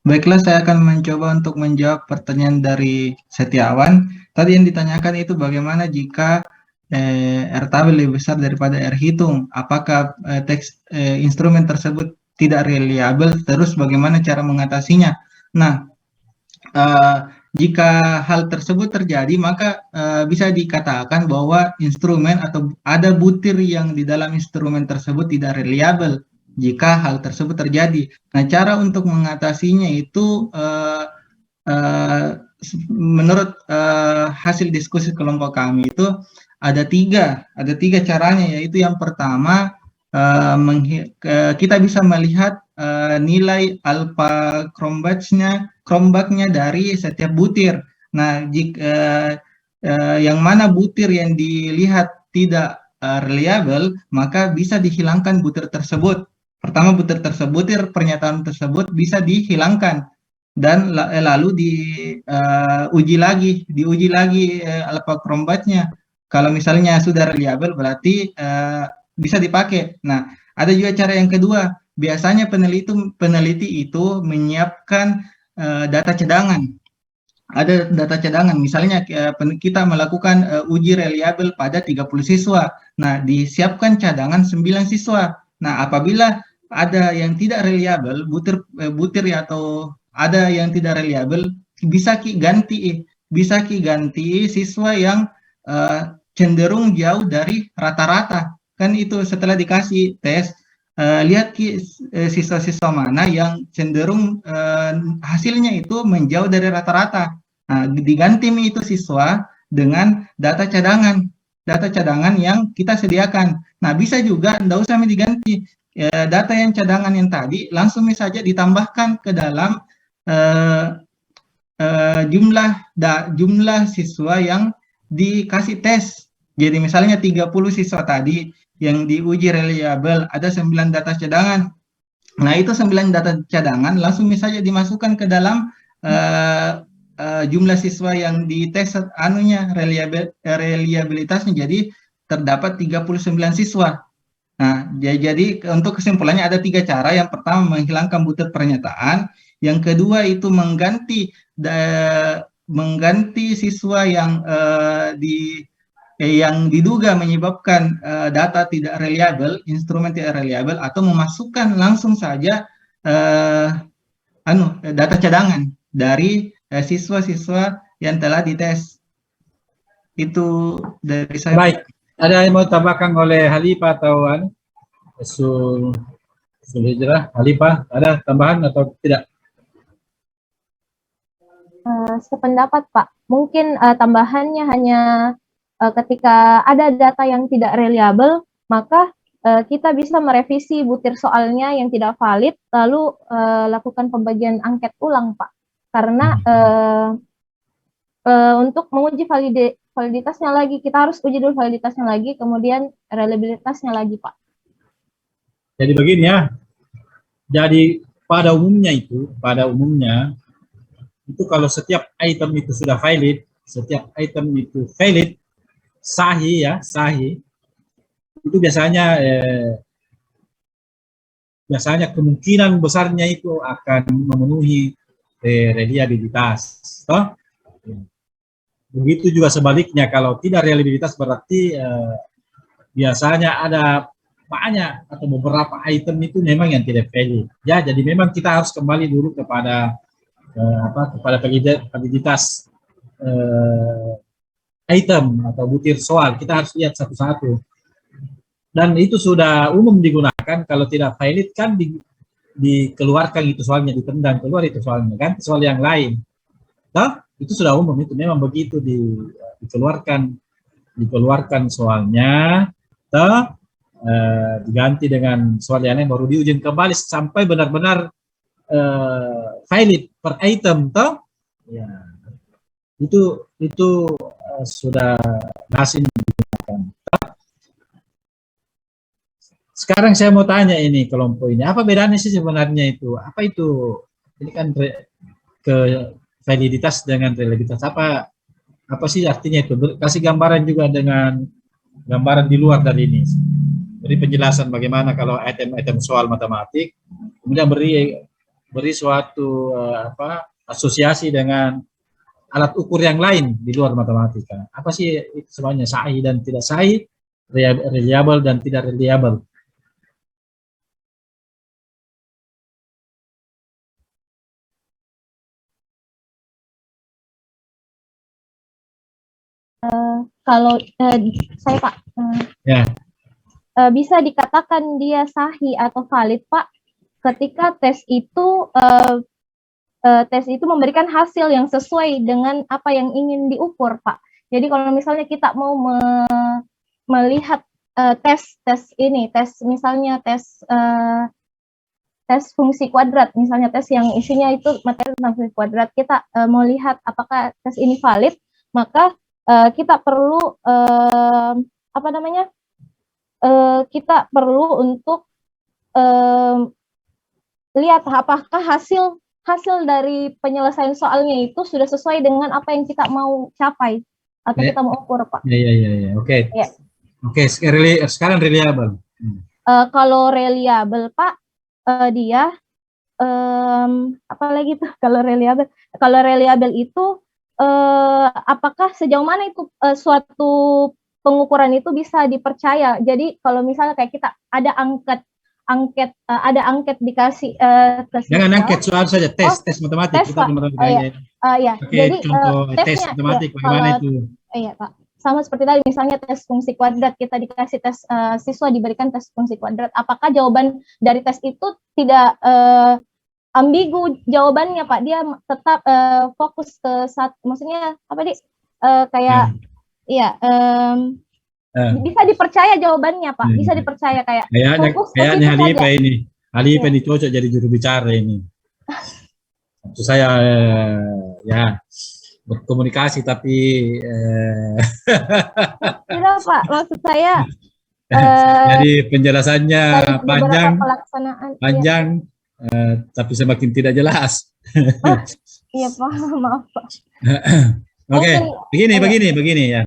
Baiklah, saya akan mencoba untuk menjawab pertanyaan dari Setiawan. Tadi yang ditanyakan itu bagaimana jika R tabel lebih besar daripada R hitung, apakah instrumen tersebut tidak reliable, terus bagaimana cara mengatasinya? Nah, jika hal tersebut terjadi, maka bisa dikatakan bahwa instrumen atau ada butir yang di dalam instrumen tersebut tidak reliable. Jika hal tersebut terjadi, nah cara untuk mengatasinya itu menurut hasil diskusi kelompok kami itu ada tiga caranya, yaitu yang pertama kita bisa melihat nilai alpha Cronbach-nya dari setiap butir. Nah, jika yang mana butir yang dilihat tidak reliable, maka bisa dihilangkan butir tersebut. Pertama, butir pernyataan tersebut bisa dihilangkan dan lalu diuji lagi alpha Cronbach-nya. Kalau misalnya sudah reliable, berarti bisa dipakai. Nah, ada juga cara yang kedua. Biasanya peneliti itu menyiapkan data cadangan. Ada data cadangan. Misalnya kita melakukan uji reliable pada 30 siswa. Nah, disiapkan cadangan 9 siswa. Nah, apabila ada yang tidak reliable, butir ya, atau ada yang tidak reliable, bisa ki ganti siswa yang cenderung jauh dari rata-rata. Kan itu setelah dikasih tes, lihat ki siswa-siswa mana yang cenderung hasilnya itu menjauh dari rata-rata. Nah, diganti itu siswa dengan data cadangan yang kita sediakan. Nah, bisa juga enggak usah diganti. Data yang cadangan yang tadi langsung saja ditambahkan ke dalam jumlah siswa yang dikasih tes. Jadi misalnya 30 siswa tadi yang diuji reliable, ada 9 data cadangan. Nah, itu 9 data cadangan langsung saja dimasukkan ke dalam jumlah siswa yang dites reliabilitasnya, jadi terdapat 39 siswa. Nah, jadi untuk kesimpulannya ada 3 cara. Yang pertama menghilangkan butir pernyataan, yang kedua itu mengganti siswa yang diduga menyebabkan data tidak reliable, instrumen tidak reliable, atau memasukkan langsung saja data cadangan dari siswa-siswa yang telah dites. Itu dari saya. Baik, ada yang mau tambahkan oleh Halifah atau Sul Hijrah? Halifah, ada tambahan atau tidak? Sependapat Pak, mungkin tambahannya hanya ketika ada data yang tidak reliable, maka kita bisa merevisi butir soalnya yang tidak valid, lalu lakukan pembagian angket ulang Pak. Karena untuk menguji validitasnya lagi, kita harus uji dulu validitasnya lagi, kemudian reliabilitasnya lagi Pak. Jadi begini ya, jadi pada umumnya itu kalau setiap item itu sudah valid, sahih, itu biasanya kemungkinan besarnya itu akan memenuhi reliabilitas. Toh? Begitu juga sebaliknya, kalau tidak reliabilitas berarti biasanya ada banyak atau beberapa item itu memang yang tidak valid. Ya, jadi memang kita harus kembali dulu kepada validitas item atau butir soal. Kita harus lihat satu-satu. Dan itu sudah umum digunakan. Kalau tidak valid kan dikeluarkan itu soalnya, ditendang keluar itu soalnya, kan soal yang lain. Toh? Itu sudah umum, itu memang begitu dikeluarkan soalnya, toh? Diganti dengan soal yang lain, baru diuji kembali sampai benar-benar valid per item, toh ya itu sudah lazim digunakan. Sekarang saya mau tanya ini kelompok ini, apa bedanya sih sebenarnya itu? Apa itu? Ini kan ke validitas dengan reliabilitas, apa sih artinya itu? Kasih gambaran juga dengan gambaran di luar dari ini. Beri penjelasan bagaimana kalau item-item soal matematik, kemudian beri suatu asosiasi dengan alat ukur yang lain di luar matematika. Apa sih itu semuanya, sahih dan tidak sahih, reliable dan tidak reliable? Kalau saya Pak, Ya. Bisa dikatakan dia sahih atau valid Pak ketika tes itu memberikan hasil yang sesuai dengan apa yang ingin diukur Pak. Jadi kalau misalnya kita mau melihat tes misalnya tes fungsi kuadrat, misalnya tes yang isinya itu materi tentang fungsi kuadrat, kita mau lihat apakah tes ini valid, maka kita perlu kita perlu untuk lihat apakah hasil dari penyelesaian soalnya itu sudah sesuai dengan apa yang kita mau capai atau kita mau ukur Pak. Ya. Oke. Ya. Oke, sekarang reliable. Kalau reliable Pak, dia apa lagi tuh kalau reliable? Kalau reliable itu apakah sejauh mana itu suatu pengukuran itu bisa dipercaya. Jadi kalau misalnya kayak kita ada ada angket dikasih ke Jangan siswa. angket, soal saja tes matematik. tes, Kita Pak. di matematikanya. Ya. Oke, Jadi contoh tes tesnya matematik ya, bagaimana kalau itu? iya Pak, sama seperti tadi misalnya tes fungsi kuadrat, kita dikasih tes, siswa diberikan tes fungsi kuadrat, apakah jawaban dari tes itu tidak ambigu jawabannya Pak, dia tetap fokus ke maksudnya apa kayak iya bisa dipercaya jawabannya Pak, bisa dipercaya kayak fokus ke situ Kayaknya Halifa saja. ini, Halifa ini cocok jadi juru bicara ini. Maksud saya ya berkomunikasi tapi tidak Pak, maksud saya jadi penjelasannya dari panjang, pelaksanaan tapi semakin tidak jelas. Iya Pak, maaf Pak. Oke, begini ya.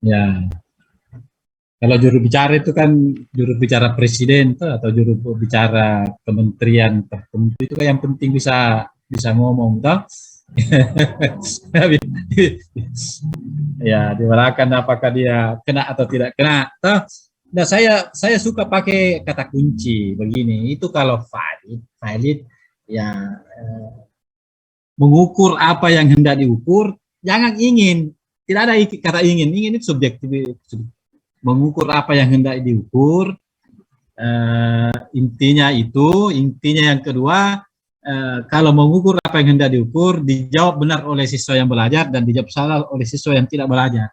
Ya, kalau juru bicara itu kan juru bicara presiden atau juru bicara kementerian tertentu, itu kan yang penting bisa ngomong toh. Ya, diberakan apakah dia kena atau tidak kena toh. Nah, saya suka pakai kata kunci begini. Itu kalau valid ya, mengukur apa yang hendak diukur, jangan ingin. Tidak ada kata ingin itu subjektif. Mengukur apa yang hendak diukur, intinya yang kedua, kalau mengukur apa yang hendak diukur, dijawab benar oleh siswa yang belajar dan dijawab salah oleh siswa yang tidak belajar.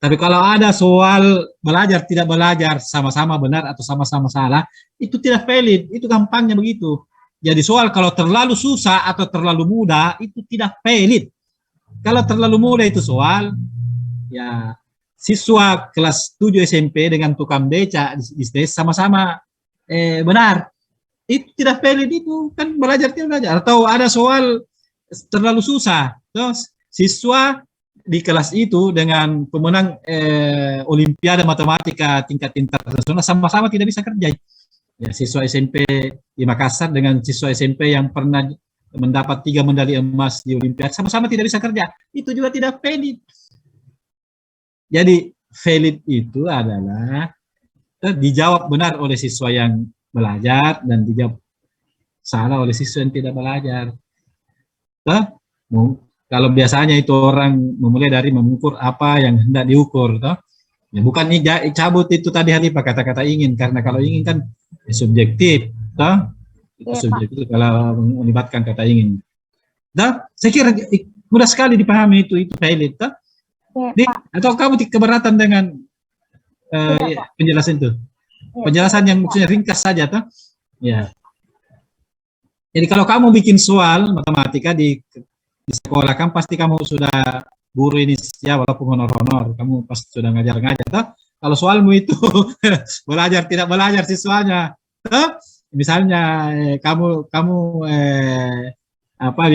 Tapi kalau ada soal belajar tidak belajar, sama-sama benar atau sama-sama salah, itu tidak valid, itu gampangnya begitu. Jadi soal kalau terlalu susah atau terlalu mudah, itu tidak valid. Kalau terlalu mudah itu soal, ya siswa kelas 7 SMP dengan tukang beca di tes sama-sama benar. Itu tidak valid, itu kan belajar tidak belajar. Atau ada soal terlalu susah, terus siswa di kelas itu dengan pemenang Olimpiade Matematika tingkat internasional sama-sama tidak bisa kerja. Ya, siswa SMP di Makassar dengan siswa SMP yang pernah mendapat 3 medali emas di Olimpiade sama-sama tidak bisa kerja. Itu juga tidak valid. Jadi valid itu adalah dijawab benar oleh siswa yang belajar dan dijawab salah oleh siswa yang tidak belajar. Kalau biasanya itu orang memulai dari mengukur apa yang hendak diukur, toh. Ya, bukan cabut itu tadi Hanifah kata-kata ingin, karena kalau ingin kan subjektif, toh. Itu subjektif kalau melibatkan kata ingin. Toh, saya kira mudah sekali dipahami itu valid, toh. Atau kamu keberatan dengan penjelasan itu? Penjelasan yang maksudnya ringkas saja, toh. Ya. Jadi kalau kamu bikin soal matematika di sekolah kan pasti kamu sudah guru ini ya, walaupun honor-honor, kamu pasti sudah ngajar-ngajar toh. Kalau soalmu itu belajar tidak belajar siswanya, toh? Misalnya kamu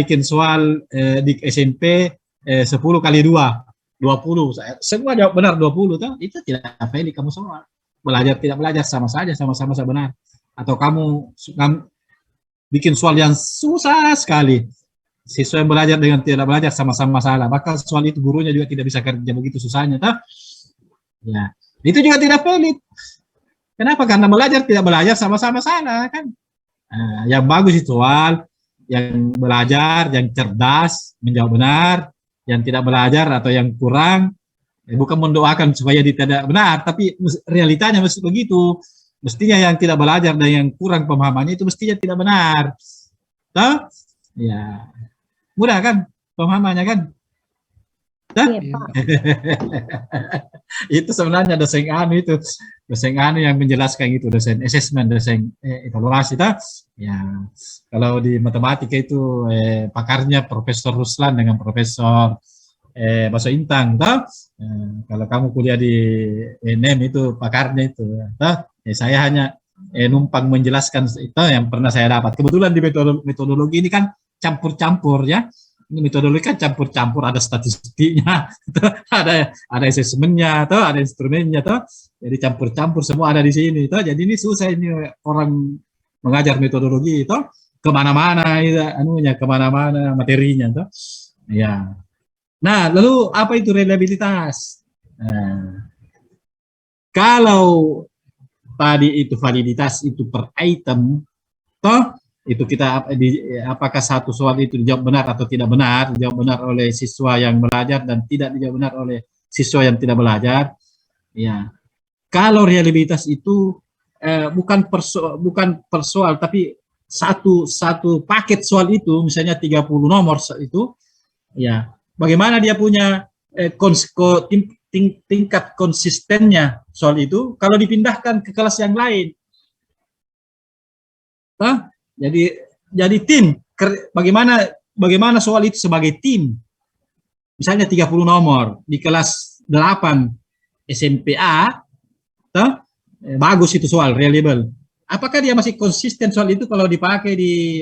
bikin soal di SMP 10 kali 2 20, semua jawab benar 20 toh, itu tidak valid kamu soal. Belajar tidak belajar sama saja, sama-sama benar. Atau kamu bikin soal yang susah sekali, siswa yang belajar dengan tidak belajar sama-sama salah, maka soal itu gurunya juga tidak bisa kerja, begitu susahnya, toh. Ya, itu juga tidak valid. Kenapa? Karena belajar tidak belajar sama-sama salah kan. Nah, yang bagus itu soal yang belajar, yang cerdas menjawab benar, yang tidak belajar atau yang kurang, bukan mendoakan supaya dia tidak benar, tapi realitanya mesti begitu. Mestinya yang tidak belajar dan yang kurang pemahamannya itu mestinya tidak benar, toh. Ya. Mudah kan pemahamannya kan? Iya, itu sebenarnya dosen yang menjelaskan itu, dosen assessment, dosen evaluasi. Ya, kalau di matematika itu pakarnya Profesor Ruslan dengan Profesor Baso Intang. Kalau kamu kuliah di NM itu pakarnya itu. Saya hanya numpang menjelaskan itu yang pernah saya dapat. Kebetulan di metodologi ini kan campur-campur ya. Ini metodologi kan campur-campur, ada statistiknya, ada asesmennya, ada instrumennya, jadi campur-campur semua ada di sini. Jadi ini susah ini orang mengajar metodologi itu kemana-mana, kemana-mana materinya. Ya. Nah, lalu apa itu reliabilitas? Kalau tadi itu validitas itu per item, toh itu kita apakah satu soal itu dijawab benar atau tidak benar, dijawab benar oleh siswa yang belajar dan tidak dijawab benar oleh siswa yang tidak belajar. Ya, kalau reliabilitas itu bukan per soal, tapi satu paket soal itu, misalnya 30 nomor itu, ya bagaimana dia punya tingkat konsistennya soal itu kalau dipindahkan ke kelas yang lain. Jadi tim, bagaimana soal itu sebagai tim, misalnya 30 nomor di kelas 8 SMPA, bagus itu soal reliable. Apakah dia masih konsisten soal itu kalau dipakai di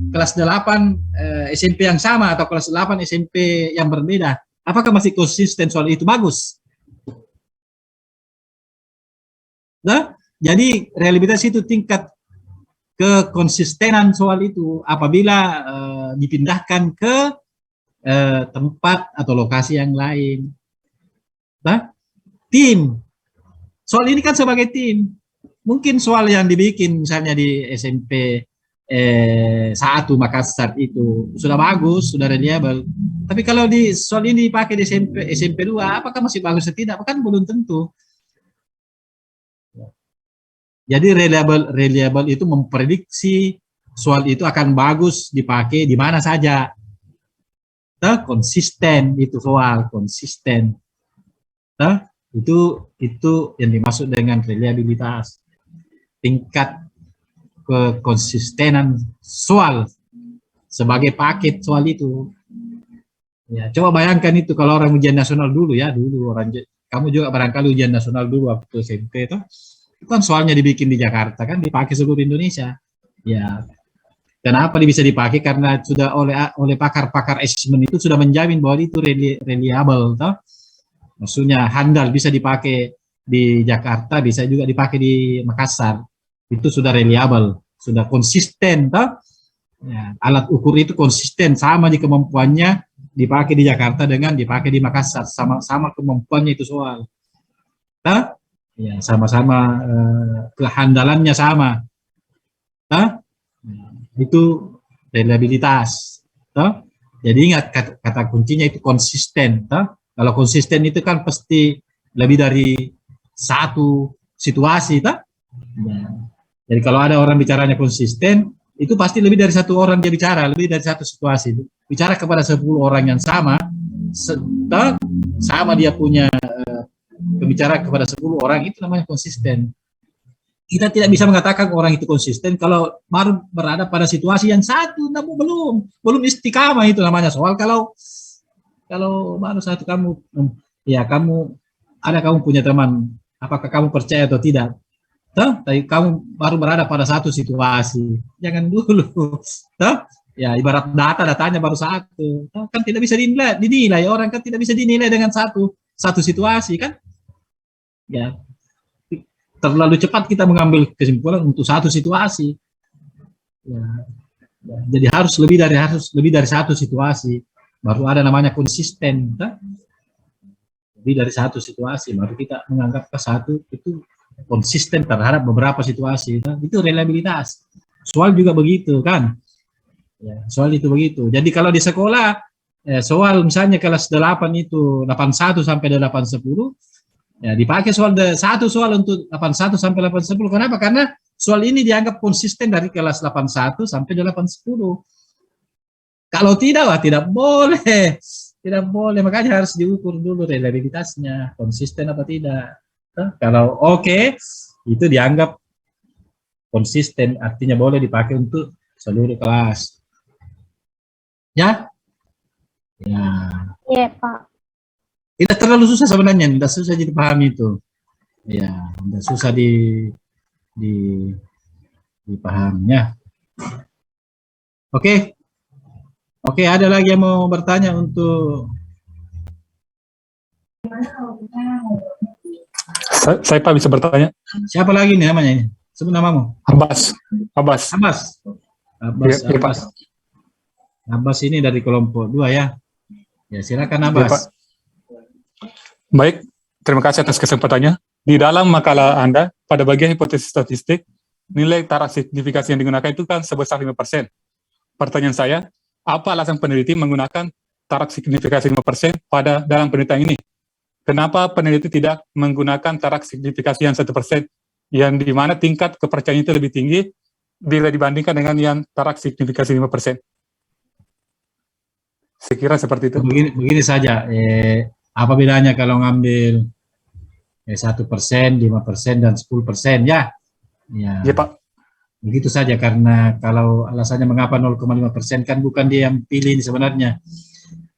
kelas 8 SMP yang sama atau kelas 8 SMP yang berbeda? Apakah masih konsisten soal itu? Bagus. Jadi reliabilitas itu tingkat kekonsistenan soal itu apabila dipindahkan ke tempat atau lokasi yang lain. Tim. Soal ini kan sebagai tim. Mungkin soal yang dibikin misalnya di SMP 1 Makassar itu sudah bagus, sudah reliable. Tapi kalau di soal ini dipakai di SMP 2, apakah masih bagus atau tidak? Kan belum tentu. Jadi reliable itu memprediksi soal itu akan bagus dipakai di mana saja. Konsisten itu soal, konsisten. Itu yang dimaksud dengan reliabilitas. Tingkat kekonsistenan soal sebagai paket soal itu. Ya, coba bayangkan itu kalau orang ujian nasional dulu ya, kamu juga barangkali ujian nasional dulu waktu SMP itu kan soalnya dibikin di Jakarta kan dipakai seluruh Indonesia. Ya, kenapa bisa dipakai? Karena sudah oleh pakar-pakar asesmen itu sudah menjamin bahwa itu reliable, toh. Maksudnya handal, bisa dipakai di Jakarta, bisa juga dipakai di Makassar. Itu sudah reliable, sudah konsisten, toh. Ya, alat ukur itu konsisten, sama di kemampuannya dipakai di Jakarta dengan dipakai di Makassar, sama-sama kemampuannya itu soal. Toh? Ya, sama-sama kehandalannya sama. Itu reliabilitas. Jadi ingat kata kuncinya itu konsisten. Kalau konsisten itu kan pasti lebih dari satu situasi. Ya. Jadi kalau ada orang bicaranya konsisten, itu pasti lebih dari satu orang dia bicara, lebih dari satu situasi. Bicara kepada 10 orang yang sama dia punya berbicara kepada 10 orang, itu namanya konsisten. Kita tidak bisa mengatakan orang itu konsisten kalau baru berada pada situasi yang satu, namun belum istiqamah, itu namanya soal. Kalau baru satu kamu punya teman, apakah kamu percaya atau tidak? Tapi kamu baru berada pada satu situasi, jangan dulu. Ya, ibarat datanya baru satu, kan tidak bisa dinilai orang, kan tidak bisa dinilai dengan satu situasi kan. Ya, terlalu cepat kita mengambil kesimpulan untuk satu situasi. Ya, jadi harus lebih dari satu situasi, baru ada namanya konsisten. Lebih dari satu situasi, baru kita menganggap ke satu itu konsisten terhadap beberapa situasi. Itu reliabilitas. Soal juga begitu kan. Ya, soal itu begitu. Jadi kalau di sekolah soal misalnya kelas 8 itu 81 sampai 810. Ya, dipakai satu soal untuk 81 sampai 810. Kenapa? Karena soal ini dianggap konsisten dari kelas 81 sampai 810. Kalau tidak, tidak boleh. Tidak boleh. Makanya harus diukur dulu reliabilitasnya, konsisten apa tidak. Kalau oke, itu dianggap konsisten, artinya boleh dipakai untuk seluruh kelas. Ya? Ya. Iya, Pak. Tidak terlalu susah sebenarnya, tidak susah jadi paham itu. Ya, tidak susah dipahaminya. Oke. Oke, ada lagi yang mau bertanya untuk Saya Pak bisa bertanya. siapa lagi nih namanya ini? Sebut namamu. Abbas. Abbas ini dari kelompok 2 ya. Ya, silakan Abbas. Ya, Pak. Baik, Terima kasih atas kesempatannya. Di dalam makalah Anda, pada bagian hipotesis statistik, nilai taraf signifikasi yang digunakan itu kan sebesar 5%. Pertanyaan saya, apa alasan peneliti menggunakan taraf signifikasi 5% pada dalam penelitian ini? Kenapa peneliti tidak menggunakan taraf signifikasi yang 1%, yang di mana tingkat kepercayaan itu lebih tinggi bila dibandingkan dengan yang taraf signifikasi 5%? Saya kira seperti itu. Begini saja, apa bedanya kalau ngambil 1%, 5%, dan 10%, ya? Ya, Pak. Begitu saja, karena kalau alasannya mengapa 0,5% kan bukan dia yang pilih ini sebenarnya.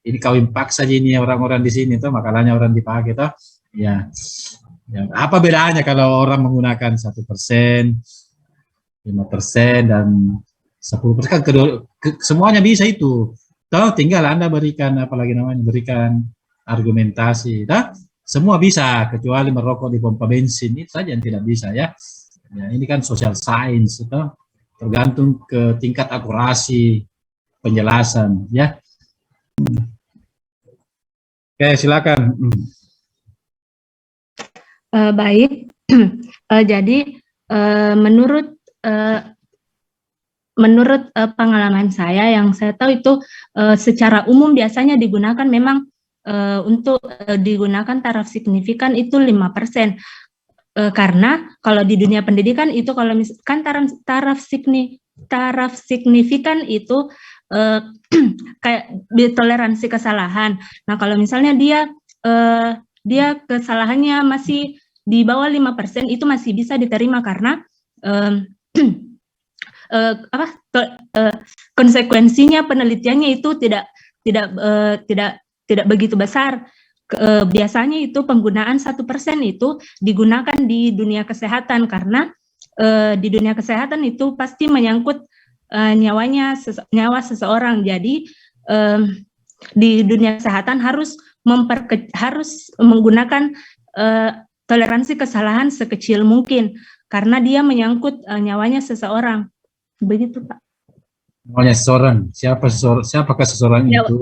Ini kawin paksa aja ini orang-orang di sini tuh, makalahnya orang dipakai tuh. Ya, apa bedanya kalau orang menggunakan 1%, 5%, dan 10%, kan semuanya bisa itu. Toh tinggal Anda berikan berikan argumentasi. Toh semua bisa kecuali merokok di pompa bensin, itu saja yang tidak bisa, ya. Ya, ini kan social science, toh tergantung ke tingkat akurasi penjelasan, ya. Oke, silakan. Baik, jadi menurut pengalaman saya yang saya tahu itu secara umum biasanya digunakan memang untuk digunakan taraf signifikan itu 5%. Karena kalau di dunia pendidikan itu kalau misalkan taraf signifikan itu kayak toleransi kesalahan. Nah, kalau misalnya dia kesalahannya masih di bawah 5%, itu masih bisa diterima karena konsekuensinya penelitiannya itu tidak begitu besar. Biasanya itu penggunaan 1% itu digunakan di dunia kesehatan karena di dunia kesehatan itu pasti menyangkut nyawa seseorang. Jadi di dunia kesehatan harus menggunakan toleransi kesalahan sekecil mungkin karena dia menyangkut nyawanya seseorang. Begitu, Pak. Nyawanya seseorang. Siapakah seseorang itu?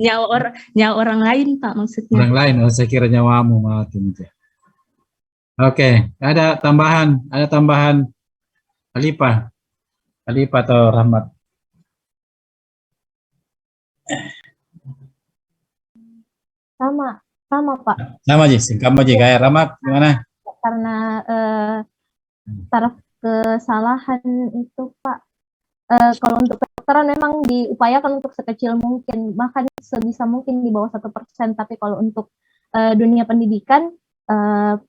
Nyawa orang lain, Pak, maksudnya. Orang lain, saya kira nyawamu mati. Oke, ada tambahan Khalifah atau Rahmat? Sama Pak. Sama aja, singkat aja. Kayak Rahmat, gimana? Karena taraf kesalahan itu, Pak, kalau untuk kedokteran memang diupayakan untuk sekecil mungkin, bahkan sebisa mungkin di bawah 1%, tapi kalau untuk dunia pendidikan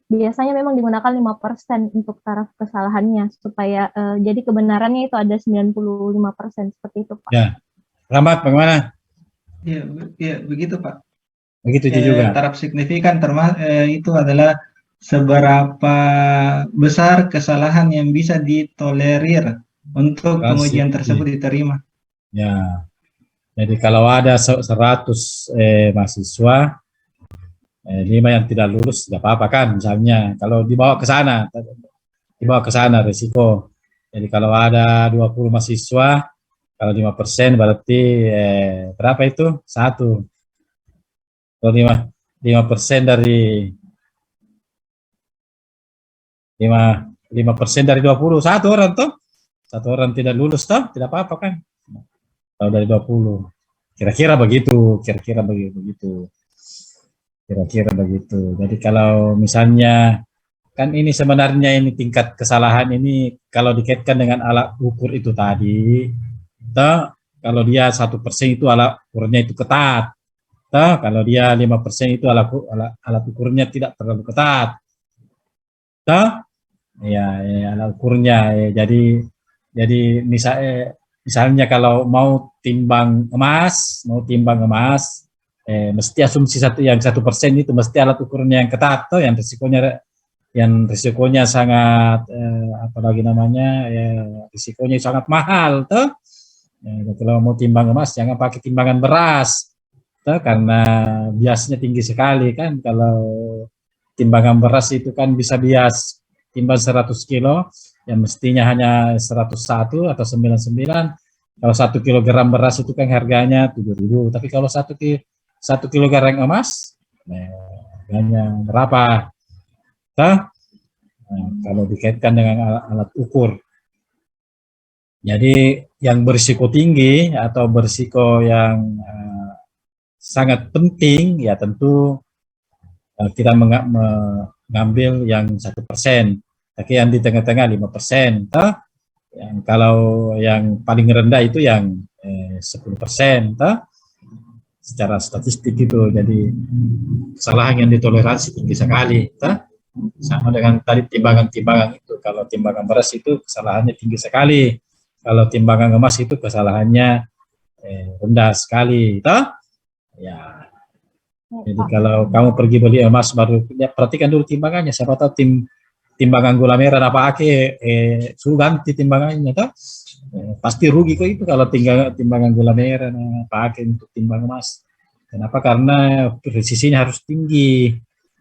biasanya memang digunakan 5% untuk taraf kesalahannya, supaya jadi kebenarannya itu ada 95%, seperti itu, Pak. Ya, Rahmat, bagaimana? Ya, begitu, Pak. Begitu juga. Taraf signifikan itu adalah seberapa besar kesalahan yang bisa ditolerir untuk pengujian tersebut diterima. Ya, jadi kalau ada 100 mahasiswa, 5 yang tidak lulus, tidak apa-apa kan, misalnya. Kalau dibawa ke sana risiko. Jadi kalau ada 20 mahasiswa, kalau 5% berarti berapa itu? 1. Kalau 5% dari 5% dari 20, 1 orang toh. 1 orang tidak lulus toh, tidak apa-apa kan. Kalau dari 20. Kira-kira begitu. Jadi kalau misalnya kan ini sebenarnya ini tingkat kesalahan ini kalau dikaitkan dengan alat ukur itu tadi, toh kalau dia 1% itu alat ukurnya itu ketat. Toh kalau dia 5% itu alat ukurnya tidak terlalu ketat. Toh ya alat ukurnya jadi misalnya kalau mau timbang emas mesti asumsi 1% itu mesti alat ukurnya yang ketat, toh yang risikonya sangat risikonya sangat mahal, toh. Kalau mau timbang emas jangan pakai timbangan beras, toh, karena biasnya tinggi sekali kan. Kalau timbangan beras itu kan bisa bias timbang 100 kilo yang mestinya hanya 101 atau 99. Kalau 1 kilogram beras itu kan harganya 7.000, tapi kalau 1 kilogram emas harganya berapa. Nah, kalau dikaitkan dengan alat ukur. Jadi yang berisiko tinggi atau berisiko yang sangat penting ya tentu kita mengambil yang 1%, tapi yang di tengah-tengah 5%. Yang kalau yang paling rendah itu yang 10%. Secara statistik itu, jadi kesalahan yang ditoleransi tinggi sekali. Sama dengan tadi timbangan-timbangan itu, kalau timbangan beras itu kesalahannya tinggi sekali, kalau timbangan emas itu kesalahannya rendah sekali. Ya, jadi kalau kamu pergi beli emas baru, ya, perhatikan dulu timbangannya, siapa tahu timbangan gula merah apa suruh ganti timbangannya, pasti rugi kok itu kalau timbangan gula merah pakai untuk timbang emas. Kenapa? Karena presisinya harus tinggi.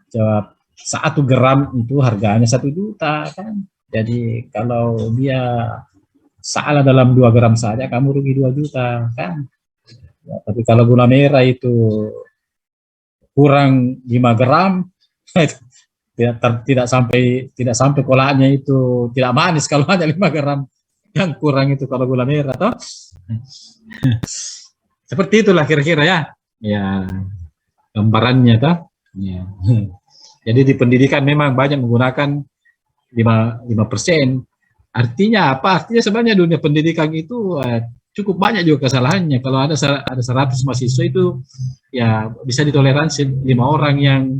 Jawab 1 gram itu harganya 1 juta kan. Jadi kalau dia salah dalam 2 gram saja kamu rugi 2 juta kan. Ya, tapi kalau gula merah itu kurang 5 gram tidak sampai kolaknya itu tidak manis kalau hanya 5 gram yang kurang itu kalau gula merah toh. Seperti itulah kira-kira ya gambarannya toh. Ya. Jadi di pendidikan memang banyak menggunakan 5%. Artinya apa? Artinya sebenarnya dunia pendidikan itu cukup banyak juga kesalahannya. Kalau ada 100 mahasiswa itu ya bisa ditoleransi 5 orang yang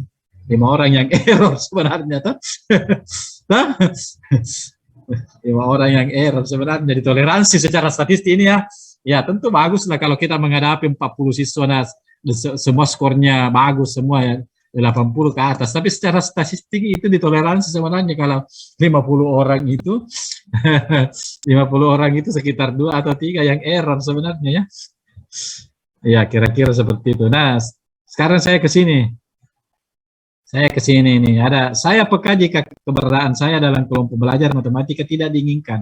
error sebenarnya toh. 5 orang yang error sebenarnya ditoleransi secara statistik ini ya. Ya tentu bagus lah kalau kita menghadapi 40 siswa semua skornya bagus semua ya 80 ke atas. Tapi secara statistik itu ditoleransi sebenarnya kalau 50 orang itu 50 orang itu sekitar 2 atau 3 yang error sebenarnya ya. Ya kira-kira seperti itu. Nah, sekarang saya ke sini. Nih, saya peka jika keberadaan saya dalam kelompok belajar matematika tidak diinginkan.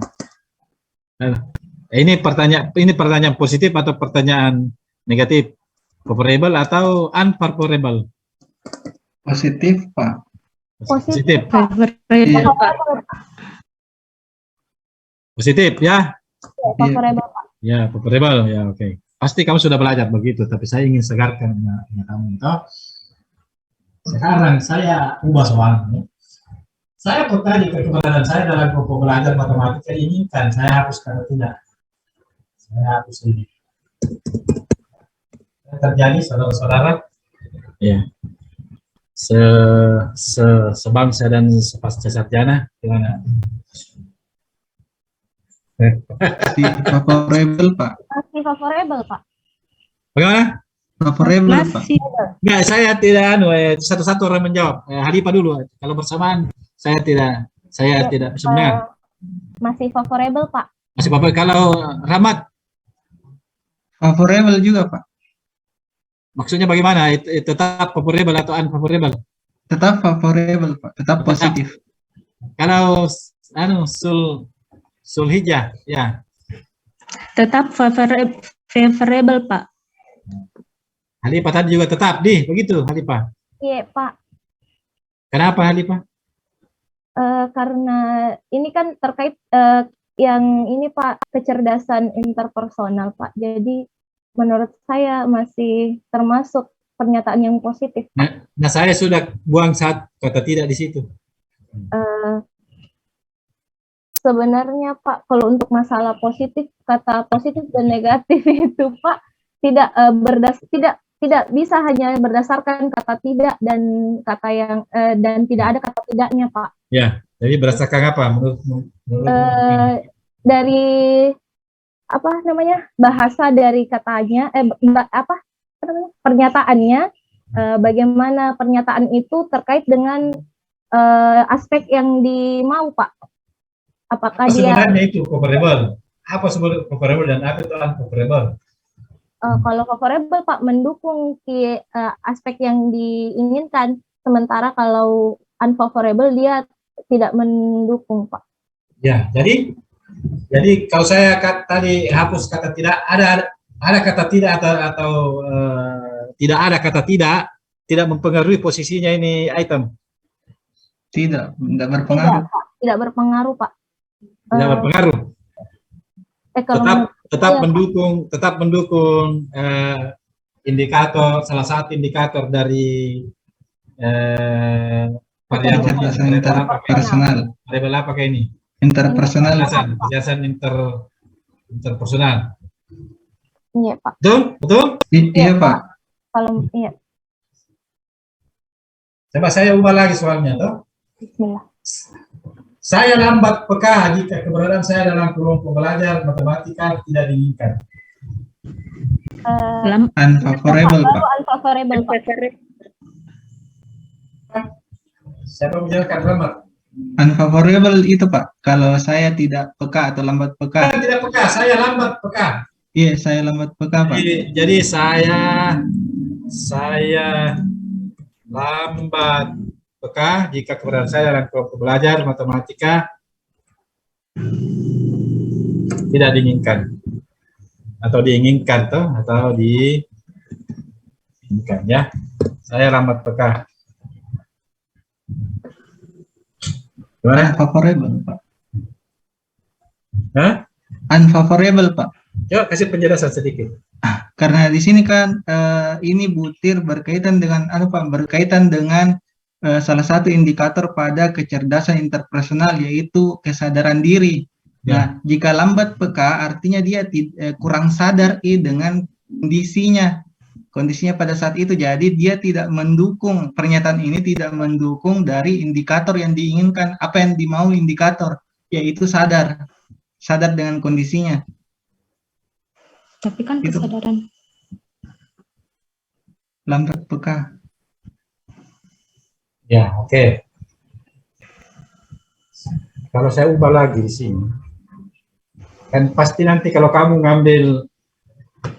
Ini pertanyaan positif atau pertanyaan negatif? Favorable atau unfavorable? Positif, Pak. Positif. Favorable, Pak. Positif ya? Favorable, Pak. Ya, favorable ya, oke. Pasti kamu sudah belajar begitu, tapi saya ingin segarkan kamu itu. Sekarang saya ubah soalnya. Saya peka jika keberadaan saya dalam kelompok belajar matematika diinginkan, saya hapus kata tidak. Saya hapus ini. Terjadi saudara-saudara, ya, sebangsa dan sepasca sarjana, gimana? Favorable, Pak. Masih favorable, Pak. Bagaimana? Favorable, Pak. Masih. Enggak, saya tidak satu-satu orang menjawab. Halipa dulu. Kalau bersamaan saya tidak bisa mendengar. Masih favorable, Pak. Masih apa? Kalau Rahmat, Favorable juga, Pak. maksudnya bagaimana? Tetap favorable atau unfavorable? Tetap favorable, Pak. Tetap positif. Kalau Sulhijjah, ya. Tetap favorable, Pak. Halipa tadi juga tetap, begitu Halipa. Iya, Pak. Kenapa Halipa? Karena ini kan terkait yang ini Pak, kecerdasan interpersonal, Pak. Jadi menurut saya masih termasuk pernyataan yang positif. Nah, saya sudah buang kata tidak di situ. Sebenarnya Pak, kalau untuk masalah positif, kata positif dan negatif itu Pak tidak bisa hanya berdasarkan kata tidak dan kata yang dan tidak ada kata tidaknya Pak. Ya, jadi berdasarkan apa menurut dari apa namanya bahasa dari katanya pernyataannya, bagaimana pernyataan itu terkait dengan aspek yang dimau Pak. Apakah sebenarnya itu favorable? Apa sebenarnya favorable dan apa itu unfavorable? Kalau favorable Pak mendukung aspek yang diinginkan, sementara kalau unfavorable dia tidak mendukung Pak. Ya, jadi kalau saya tadi hapus kata tidak, ada kata tidak atau tidak ada kata tidak, tidak mempengaruhi posisinya ini item? Tidak berpengaruh. Tidak, Pak. Tidak berpengaruh, Pak. Tidak berpengaruh. Kalau Tetap mendukung indikator, salah satu indikator dari variabel Kecerdasan interpersonal. Variabel apa kayak ini? Interpersonal. Kecerdasan interpersonal. Iya, Pak. Betul? Iya, Pak. Kalau iya, Coba saya ubah lagi soalnya, toh. bismillah. Saya lambat peka jika keberadaan saya dalam kelompok belajar matematika tidak diinginkan. Unfavorable, Pak. Unfavorable, Pak. Siapa menjelaskan lambat? Unfavorable itu, Pak. Kalau saya tidak peka atau lambat peka. Saya tidak peka, saya lambat peka. Iya, saya lambat peka, Pak. Jadi saya lambat peka jika keberadaan saya dalam kelompok belajar matematika tidak diinginkan atau diinginkan atau diinginkan ya. Saya lambat peka. Gimana? Unfavorable, Pak. Hah? Unfavorable, Pak. Yuk kasih penjelasan sedikit. Karena di sini kan ini butir berkaitan dengan Pak, berkaitan dengan salah satu indikator pada kecerdasan interpersonal yaitu kesadaran diri. Ya. Nah, jika lambat peka artinya dia kurang sadar dengan kondisinya pada saat itu. Jadi dia tidak mendukung, pernyataan ini tidak mendukung dari indikator yang diinginkan, apa yang dimau indikator, yaitu sadar dengan kondisinya. Tapi kan Itu. kesadaran. Lambat peka. Ya, oke. Kalau saya ubah lagi di sini, kan pasti nanti kalau kamu ngambil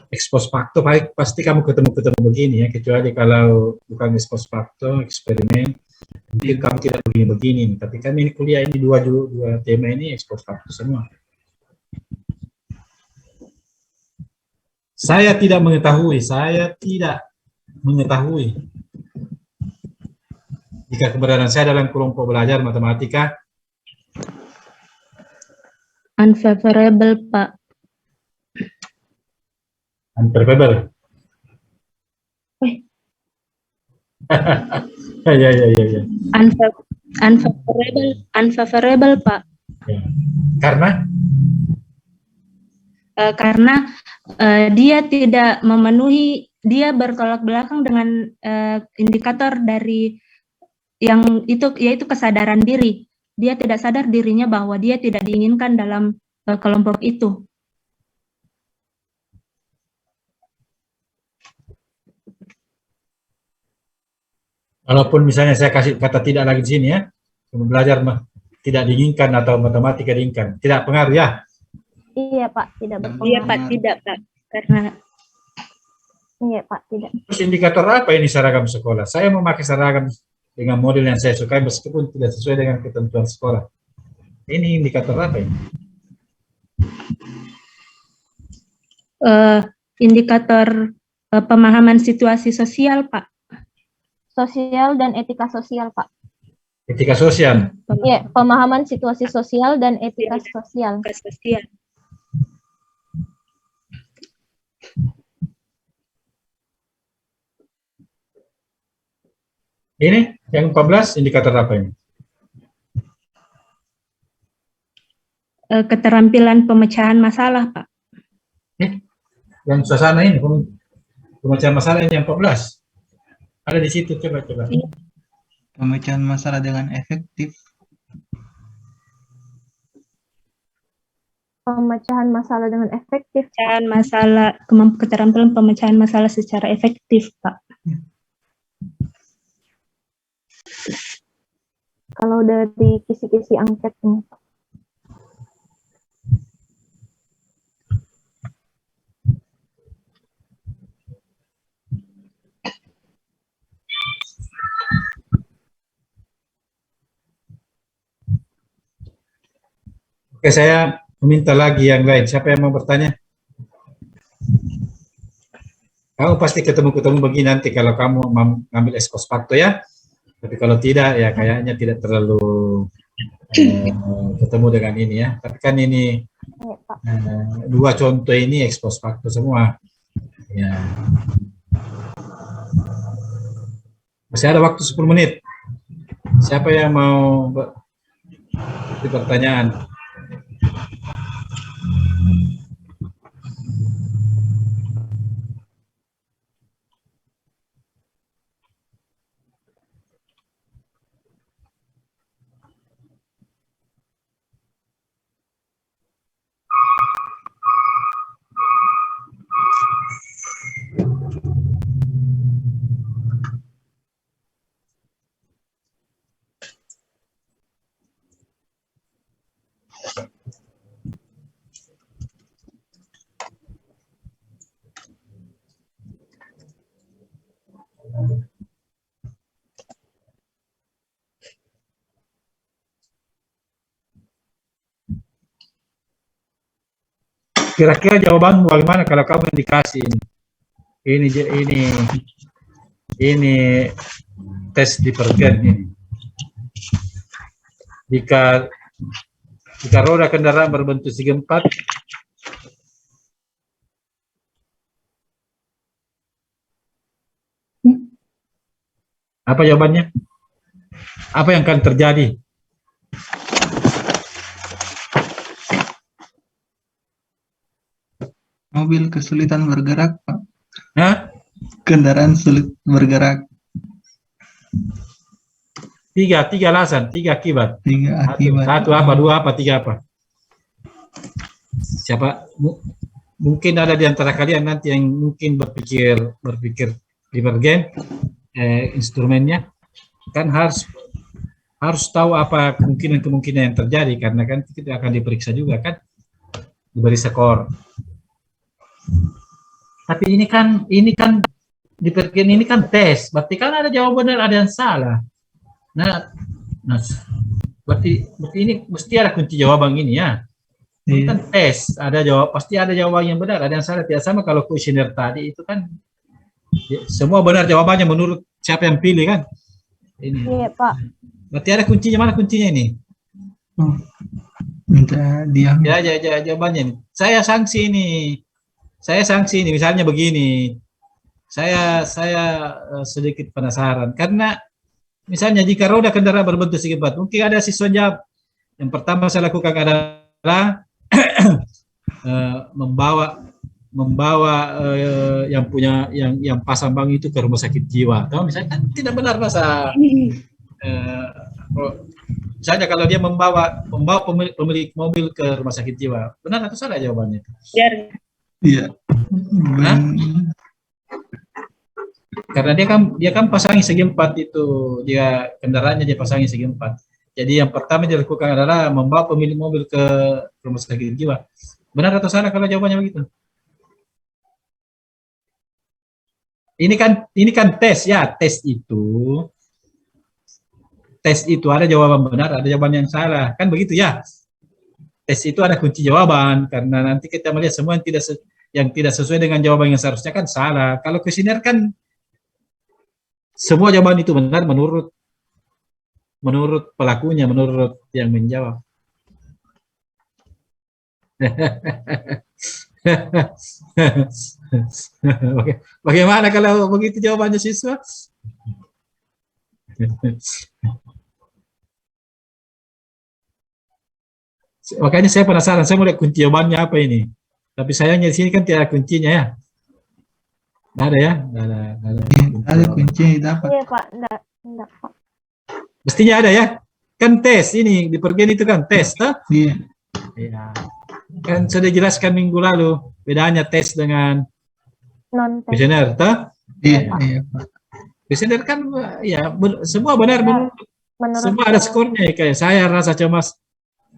expose facto, pasti kamu ketemu begini ya, kecuali kalau bukan expose facto, eksperimen, mungkin kamu tidak begini. Tapi kan ini kuliah ini dua tema ini expose facto semua. Saya tidak mengetahui jika keberadaan saya dalam kelompok belajar matematika Unfavorable, Pak. unfavorable. Ya. Unfavorable, Pak. Ya. Karena dia tidak memenuhi, dia bertolak belakang dengan indikator dari yang itu, yaitu kesadaran diri. Dia tidak sadar dirinya bahwa dia tidak diinginkan dalam kelompok itu. walaupun misalnya saya kasih kata tidak lagi di sini ya, belajar tidak diinginkan atau matematika diinginkan, tidak pengaruh ya. Iya, Pak, tidak berpengaruh. Iya, Pak, tidak, Pak. Karena Iya, Pak, tidak. Terus indikator apa ini seragam sekolah? Saya memakai seragam dengan model yang saya sukai meskipun tidak sesuai dengan ketentuan sekolah. Ini indikator apa ini? indikator pemahaman situasi sosial, Pak. Sosial dan etika sosial, Pak. Etika sosial. Iya, pemahaman situasi sosial dan etika sosial. Sosial. Ini yang 14 indikator apa ini? Keterampilan pemecahan masalah, Pak. Yang suasana ini pemecahan masalah ini yang 14. Ada di situ, coba. Pemecahan masalah dengan efektif. Pemecahan masalah dengan efektif. Keterampilan pemecahan masalah secara efektif, Pak. Kalau dari kisi-kisi angket ini. Oke, saya meminta lagi yang lain. Siapa yang mau bertanya? Kamu pasti ketemu begini nanti kalau kamu ngambil ex post facto ya. Tapi kalau tidak ya kayaknya tidak terlalu ketemu dengan ini ya. Tapi kan ini Iya, Pak. dua contoh ini ex post facto semua. Ya. Masih ada waktu 10 menit. Siapa yang mau pertanyaan? Kira-kira jawabanmu bagaimana kalau kamu yang dikasih ini tes divergen ini. Jika roda kendaraan berbentuk segi empat, apa jawabannya? Apa yang akan terjadi? Mobil kesulitan bergerak, Pak. Hah? Kendaraan sulit bergerak. Tiga alasan, tiga akibat. Tiga akibat. Satu apa, dua apa, tiga apa? Siapa? Mungkin ada di antara kalian nanti yang mungkin berpikir divergen instrumennya, kan harus tahu apa kemungkinan yang terjadi, karena kan kita akan diperiksa juga kan, diberi skor. Tapi ini kan divergen ini kan tes, berarti kan ada jawaban benar, ada yang salah. Nah, berarti ini mesti ada kunci jawaban ini ya. Ini kan tes, pasti ada jawaban yang benar, ada yang salah. Tidak sama kalau kuesioner tadi itu kan semua benar jawabannya menurut siapa yang pilih kan. Ini. Iya, Pak. Berarti ada kuncinya, mana kuncinya ini? Minta diam. Ya, jawabannya ini. Saya sanksi ini, misalnya begini. Saya sedikit penasaran karena misalnya jika roda kendaraan berbentuk segi empat, mungkin ada siswa jawab. Yang pertama saya lakukan adalah membawa yang pasang bank itu ke rumah sakit jiwa. Atau misalnya kan tidak benar masa misalnya kalau dia membawa pemilik mobil ke rumah sakit jiwa, benar atau salah jawabannya? Iya. Karena dia kan pasangi segi empat itu, dia kendaraannya dia pasangi segi empat. Jadi yang pertama dilakukan adalah membawa pemilik mobil ke rumah sakit jiwa. Benar atau salah kalau jawabannya begitu? Ini kan tes ya, tes itu ada jawaban benar, ada jawaban yang salah, kan begitu ya. Tes itu ada kunci jawaban, karena nanti kita melihat semua yang tidak sesuai dengan jawaban yang seharusnya kan salah. Kalau kuesioner kan semua jawaban itu benar menurut pelakunya, menurut yang menjawab. Bagaimana kalau begitu jawabannya siswa? Makanya saya penasaran, saya mau lihat kunci jawabannya apa ini. Tapi sayangnya di sini kan tidak ada kuncinya ya. Nggak ada ya? Nggak ada. Ada kunci dapat. Iya, Pak. Enggak, Pak. Mestinya ada ya. Kan tes ini, divergen itu kan tes, toh? Iya. Ya. Kan sudah jelaskan minggu lalu bedanya tes dengan Non-tes. kuesioner, toh? Iya, Pak. Kuesioner kan ya semua benar menurut semua ada skornya ya. Kayak saya rasa cemas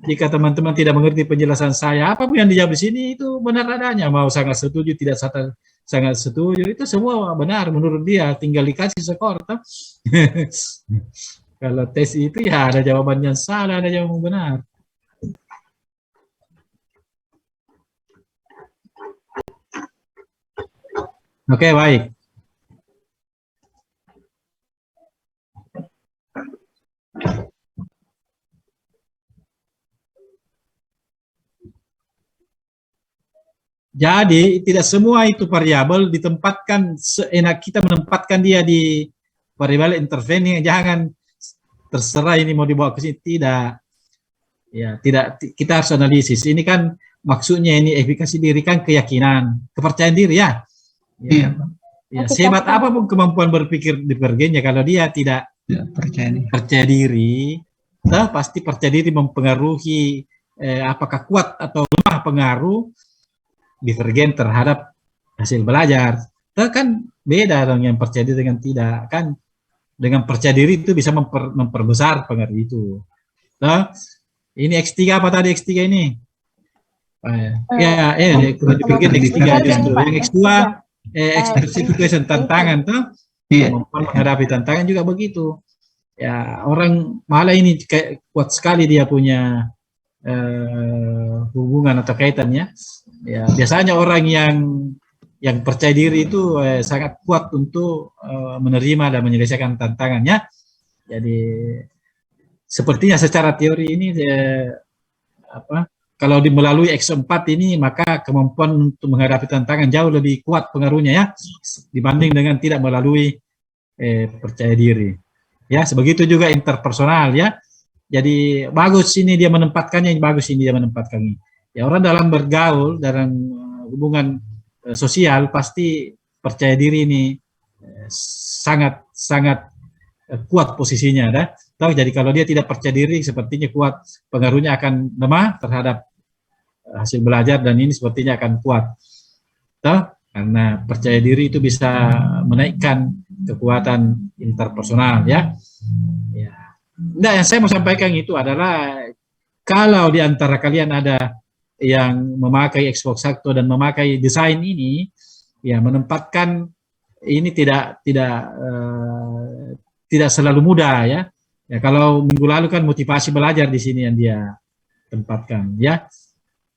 jika teman-teman tidak mengerti penjelasan saya, apapun yang dijawab di sini itu benar adanya, mau sangat setuju, tidak sangat setuju, itu semua benar menurut dia, tinggal dikasih skor, toh? Kalau tes itu ya ada jawaban yang salah, ada jawaban benar. Oke, baik. Jadi tidak semua itu variabel ditempatkan seenak kita menempatkan dia di variabel intervening. Jangan terserah ini mau dibawa ke sini, tidak. Ya, tidak, kita harus analisis. Ini kan maksudnya ini efikasi diri kan keyakinan, kepercayaan diri ya. Iya, Ya, sehebat apapun kemampuan berpikir divergennya kalau dia tidak percaya diri, pasti percaya diri mempengaruhi apakah kuat atau lemah pengaruh divergen terhadap hasil belajar. Kan beda dong yang percaya diri dengan tidak. Kan dengan percaya diri itu bisa memperbesar pengaruh itu. Ini X3 apa tadi X3 ini? Divergen X3 justru. Yang X2 expressive tantangan tuh. Kemampuan menghadapi tantangan juga begitu. Ya, orang malah ini kayak kuat sekali dia punya hubungan atau kaitannya. Ya, biasanya orang yang percaya diri itu sangat kuat untuk menerima dan menyelesaikan tantangannya. Jadi sepertinya secara teori ini kalau melalui X4 ini maka kemampuan untuk menghadapi tantangan jauh lebih kuat pengaruhnya ya dibanding dengan tidak melalui percaya diri. Ya, sebegitu juga interpersonal ya. Jadi bagus ini dia menempatkannya, bagus ini dia menempatkannya. Ya, orang dalam bergaul, dalam hubungan sosial pasti percaya diri ini sangat kuat posisinya, dah. Jadi kalau dia tidak percaya diri, sepertinya kuat pengaruhnya akan lemah terhadap hasil belajar dan ini sepertinya akan kuat, karena percaya diri itu bisa menaikkan kekuatan interpersonal, ya. Nah, yang saya mau sampaikan itu adalah kalau di antara kalian ada yang memakai Xbox Acto dan memakai desain ini, ya menempatkan ini tidak selalu mudah ya. Ya kalau minggu lalu kan motivasi belajar di sini yang dia tempatkan ya.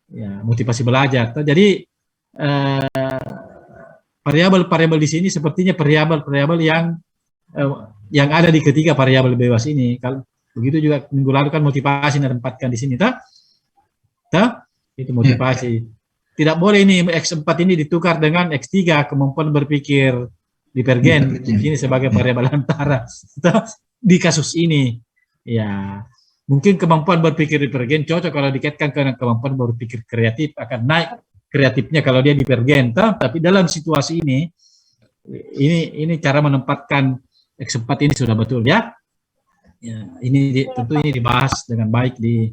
Ya, motivasi belajar. Jadi variabel-variabel di sini sepertinya variabel-variabel yang ada di ketiga variabel bebas ini. Kalau begitu juga minggu lalu kan motivasi yang ditempatkan di sini, itu motivasi. Tidak boleh ini X4 ini ditukar dengan X3 kemampuan berpikir divergen ini sebagai variabel antara di kasus ini. Ya, mungkin kemampuan berpikir divergen cocok kalau dikaitkan dengan kemampuan berpikir kreatif, akan naik kreatifnya kalau dia divergen. Tapi dalam situasi ini cara menempatkan X4 ini sudah betul ya. Ya, ini tentu ini dibahas dengan baik di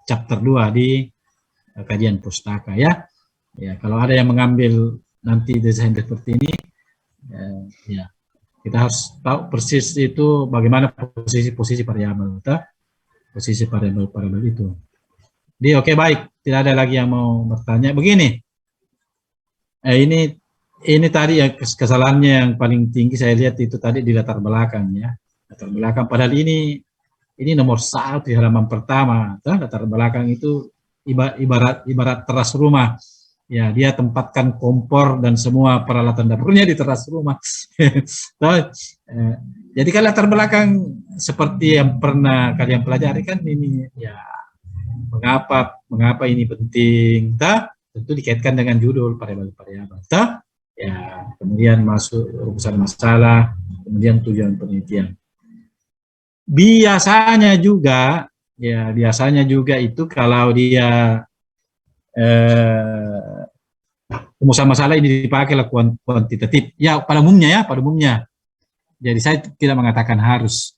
chapter 2 di kajian pustaka ya. Ya, kalau ada yang mengambil nanti desain seperti ini, ya kita harus tahu persis itu bagaimana posisi variabel, posisi variabel itu. Jadi oke, baik, tidak ada lagi yang mau bertanya. Begini, ini tadi ya kesalahannya yang paling tinggi saya lihat itu tadi di latar belakang ya. Latar belakang padahal ini nomor 1 di halaman pertama. Latar belakang itu ibarat teras rumah. Ya, dia tempatkan kompor dan semua peralatan dapurnya di teras rumah. Jadi kan latar belakang seperti yang pernah kalian pelajari kan ini ya, mengapa ini penting, tentu dikaitkan dengan judul variabel-variabel. Ya, kemudian masuk rumusan masalah, kemudian tujuan penelitian. Biasanya juga itu kalau dia rumusan masalah ini dipakai kuantitatif. Ya, pada umumnya. Jadi saya tidak mengatakan harus.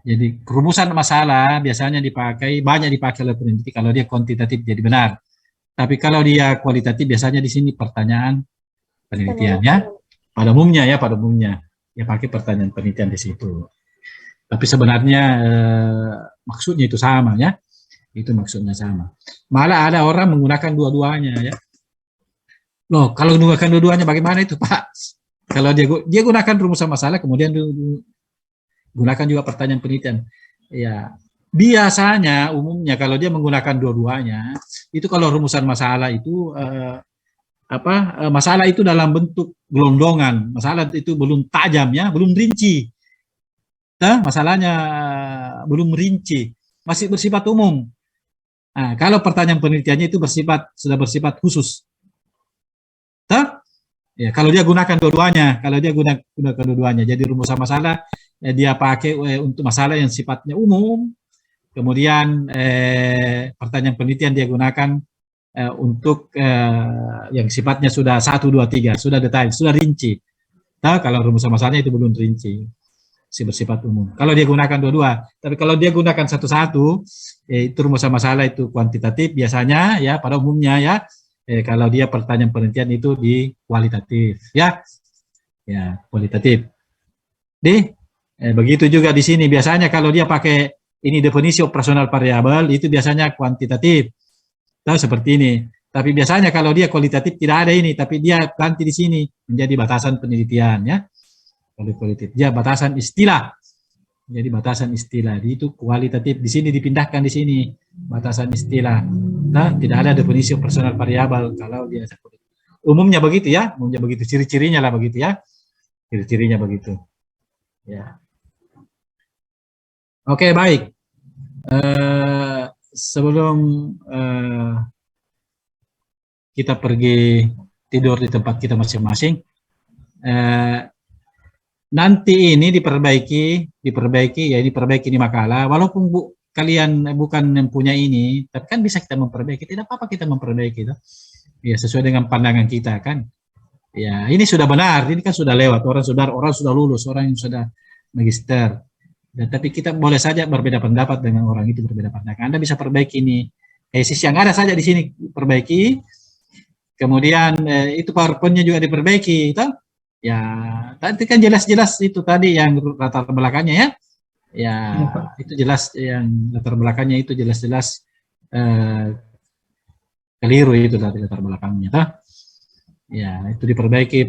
Jadi rumusan masalah biasanya banyak dipakai oleh peneliti kalau dia kuantitatif jadi benar. Tapi kalau dia kualitatif biasanya di sini pertanyaan penelitian ya. Pada umumnya ya pakai pertanyaan penelitian di situ. Tapi sebenarnya maksudnya itu sama ya. Itu maksudnya sama. Malah ada orang menggunakan dua-duanya ya. Loh, kalau menggunakan dua-duanya bagaimana itu, Pak? Kalau dia gunakan rumusan masalah kemudian gunakan juga pertanyaan penelitian. Ya, umumnya kalau dia menggunakan dua-duanya, itu kalau rumusan masalah itu masalah itu dalam bentuk gelondongan, masalah itu belum tajam ya, belum rinci. Masalahnya belum rinci, masih bersifat umum. Nah, kalau pertanyaan penelitiannya itu sudah bersifat khusus. Ya, kalau dia gunakan dua-duanya, jadi rumusan masalah dia pakai untuk masalah yang sifatnya umum, kemudian pertanyaan penelitian dia gunakan untuk yang sifatnya sudah 1, 2, 3, sudah detail, sudah rinci. Kalau rumusan masalahnya itu belum rinci, masih bersifat umum. Kalau dia gunakan dua-dua, tapi kalau dia gunakan satu-satu, itu rumusan masalah itu kuantitatif biasanya ya, pada umumnya ya. Kalau dia pertanyaan penelitian itu di kualitatif ya, kualitatif. Begitu juga di sini biasanya kalau dia pakai ini definisi operasional variabel itu biasanya kuantitatif. Seperti ini. Tapi biasanya kalau dia kualitatif tidak ada ini, tapi dia ganti di sini menjadi batasan penelitian ya. Kalau kualitatif dia batasan istilah. Jadi batasan istilah itu kualitatif, di sini dipindahkan di sini batasan istilah. Tidak ada definisi operasional variabel kalau dia umumnya begitu ya, umumnya begitu, ciri-cirinya lah begitu ya. Ciri-cirinya begitu. Ya. Oke, baik. Sebelum kita pergi tidur di tempat kita masing-masing, nanti ini diperbaiki di makalah, walaupun kalian bukan mempunyai ini, tapi kan bisa kita memperbaiki, tidak apa-apa kita memperbaiki itu. Ya, sesuai dengan pandangan kita kan. Ya, ini sudah benar, ini kan sudah lewat, orang sudah lulus, orang yang sudah magister. Tapi kita boleh saja berbeda pendapat dengan orang itu, berbeda pandangan. Anda bisa perbaiki ini tesis yang ada saja di sini, perbaiki. Kemudian itu PowerPoint-nya juga diperbaiki, itu. Ya, tadi kan jelas-jelas itu tadi yang latar belakangnya ya. Ya, itu jelas yang latar belakangnya itu jelas-jelas keliru itu tadi latar belakangnya, toh. Ya, itu diperbaiki,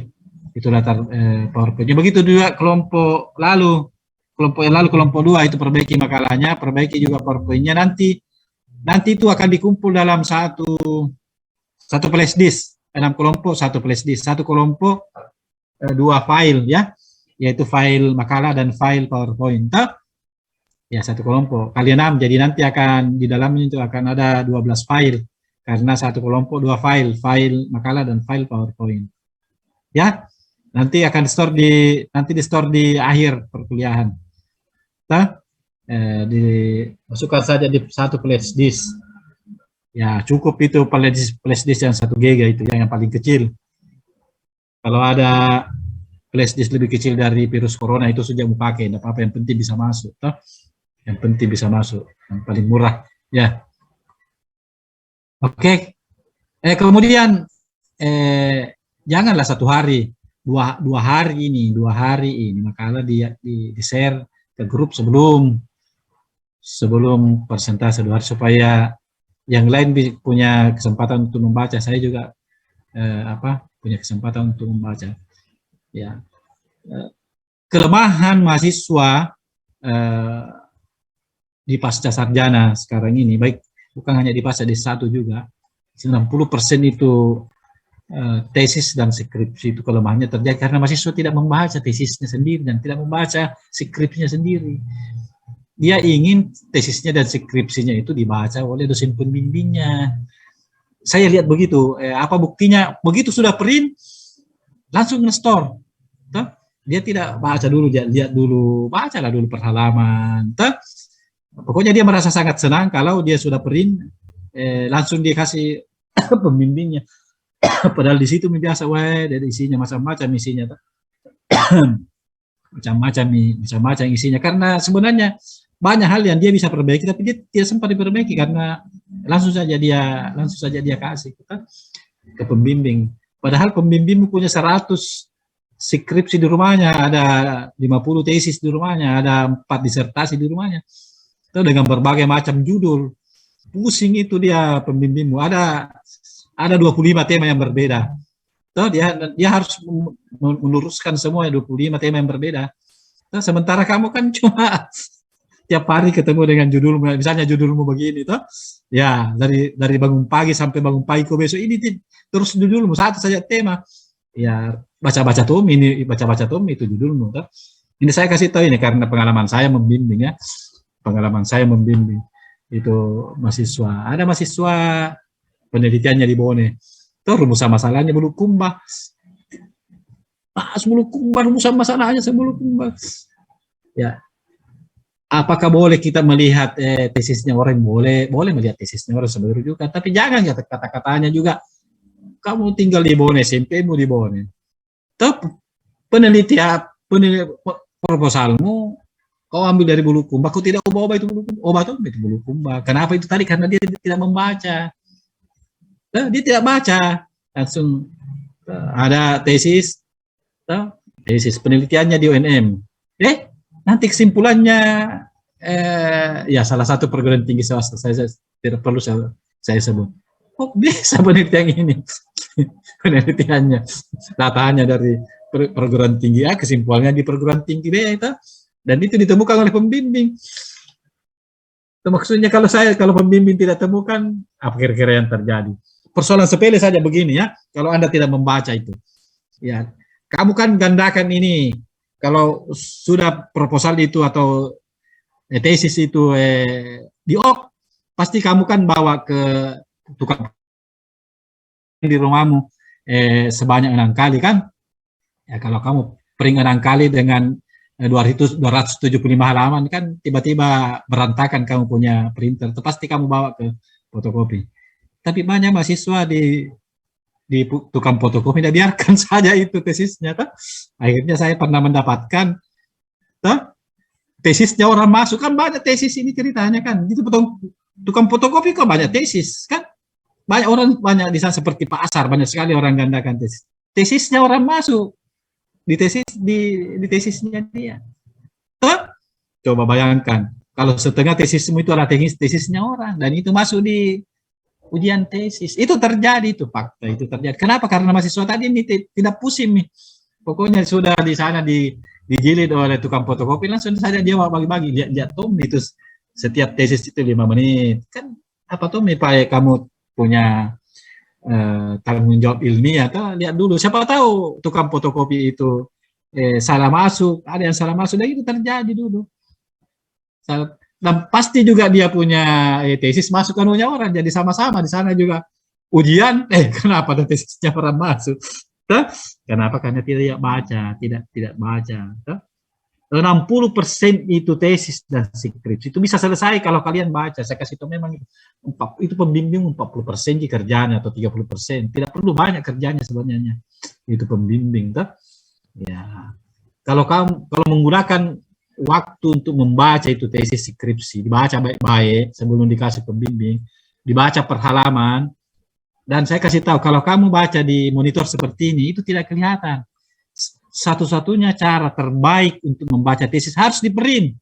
itu latar PowerPoint-nya. Begitu juga kelompok kelompok 2 itu perbaiki makalahnya, perbaiki juga PowerPoint-nya, nanti itu akan dikumpul dalam satu flash disk, 6 kelompok, 1 flash disk, 1 kelompok 2 file ya, yaitu file makalah dan file PowerPoint. Ya, 1 kelompok kali 6, jadi nanti akan di dalamnya itu akan ada 12 file karena 1 kelompok 2 file makalah dan file PowerPoint. Ya, nanti akan di-store di akhir perkuliahan. Dimasukkan saja di 1 flash disk. Ya, cukup itu flash disk yang 1 GB itu yang paling kecil. Kalau ada flash disk lebih kecil dari virus corona itu sudah mau pakai, tidak apa-apa, yang penting bisa masuk, toh. Yang penting bisa masuk, yang paling murah, ya. Oke. Kemudian janganlah 1 hari, 2 hari ini makalah di share ke grup sebelum persentase 2 hari supaya yang lain punya kesempatan untuk membaca. Saya juga punya kesempatan untuk membaca. Ya, kelemahan mahasiswa di pasca sarjana sekarang ini, baik bukan hanya di pasca D1 juga, 90% itu tesis dan skripsi itu kelemahannya terjadi karena mahasiswa tidak membaca tesisnya sendiri dan tidak membaca skripsinya sendiri. Dia ingin tesisnya dan skripsinya itu dibaca oleh dosen pembimbingnya. Saya lihat begitu. Apa buktinya? Begitu sudah print, langsung nge-store. Dia tidak baca dulu, dia lihat dulu, bacalah dulu per halaman. Pokoknya dia merasa sangat senang kalau dia sudah print, langsung dia kasih pembimbingnya. Padahal di situ biasa, dari isinya macam-macam isinya. macam-macam isinya. Karena sebenarnya banyak hal yang dia bisa perbaiki, tapi dia tidak sempat diperbaiki karena langsung saja dia kasih ke pembimbing. Padahal pembimbing punya 100 skripsi di rumahnya, ada 50 tesis di rumahnya, ada 4 disertasi di rumahnya. Itu dengan berbagai macam judul. Pusing itu dia pembimbingmu. Ada 25 tema yang berbeda. Tuh, dia harus meluruskan semua 25 tema yang berbeda. Tuh, sementara kamu kan cuma tiap hari ketemu dengan judulmu, misalnya judulmu begini toh, ya dari bangun pagi sampai bangun pagi kok besok ini terus judulmu satu saja tema, ya baca-baca Tom ini baca-baca Tom itu judulmu toh. Ini saya kasih tahu ini karena pengalaman saya membimbing ya, pengalaman saya membimbing itu mahasiswa, ada mahasiswa penelitiannya di Bone, tuh rumusan masalahnya Bulukumba, Bulukumba rumusan masalahnya Bulukumba, ya. Apakah boleh kita melihat tesisnya orang? Boleh melihat tesisnya orang sebagai rujukan, tapi jangan ya kata-katanya juga. Kamu tinggal di Bone, SMP-mu di Bone. Tapi penelitian proposalmu kau ambil dari Bulukumba, kau tidak ubah itu Bulukumba, itu Bulukumba. Kenapa itu tadi? Karena dia tidak membaca. Dia tidak baca. Langsung ada tesis penelitiannya di UNM. Nanti kesimpulannya ya salah satu perguruan tinggi swasta, saya tidak perlu saya sebut. Oh bisa penelitian ini penelitiannya datanya dari perguruan tinggi A, kesimpulannya di perguruan tinggi B itu, dan itu ditemukan oleh pembimbing. Itu maksudnya kalau pembimbing tidak temukan, apa kira-kira yang terjadi? Persoalan sepele saja begini ya, kalau Anda tidak membaca itu, ya kamu kan gandakan ini. Kalau sudah proposal itu atau tesis itu pasti kamu kan bawa ke tukang di rumahmu sebanyak 6 kali kan? Ya kalau kamu print 6 kali dengan 275 halaman kan tiba-tiba berantakan kamu punya printer, itu pasti kamu bawa ke fotokopi. Tapi banyak mahasiswa di tukang fotokopi, tidak biarkan saja itu tesisnya. Akhirnya saya pernah mendapatkan tesisnya orang masuk, kan banyak tesis ini ceritanya kan. Itu tukang fotokopi kok banyak tesis kan. Banyak di sana seperti pasar, banyak sekali orang gandakan tesis. Tesisnya orang masuk di tesisnya dia. Coba bayangkan kalau setengah tesismu itu adalah tesisnya orang dan itu masuk di ujian tesis, itu terjadi, itu fakta, itu terjadi. Kenapa? Karena mahasiswa tadi ini tidak pusing nih. Pokoknya sudah di sana digilid oleh tukang fotokopi, langsung saja dia bagi-bagi, lihat Tom itu setiap tesis itu 5 menit. Kan apa Tom nih Pak, kamu punya tanggung jawab ilmiah, atau lihat dulu, siapa tahu tukang fotokopi itu salah masuk, ada yang salah masuk, dan itu terjadi dulu. Dan pasti juga dia punya tesis masuk anunya orang, jadi sama-sama di sana juga ujian. Kenapa ada tesisnya orang masuk? Kenapa? Karena tidak baca. 60% itu tesis dan skripsi itu bisa selesai kalau kalian baca. Saya kasih tahu memang itu pembimbing 40% kerjanya atau 30%. Tidak perlu banyak kerjanya sebenarnya. Itu pembimbing, ya. Kalau menggunakan waktu untuk membaca itu tesis skripsi, dibaca baik-baik sebelum dikasih pembimbing, dibaca per halaman, dan saya kasih tahu kalau kamu baca di monitor seperti ini itu tidak kelihatan. Satu-satunya cara terbaik untuk membaca tesis harus di-print.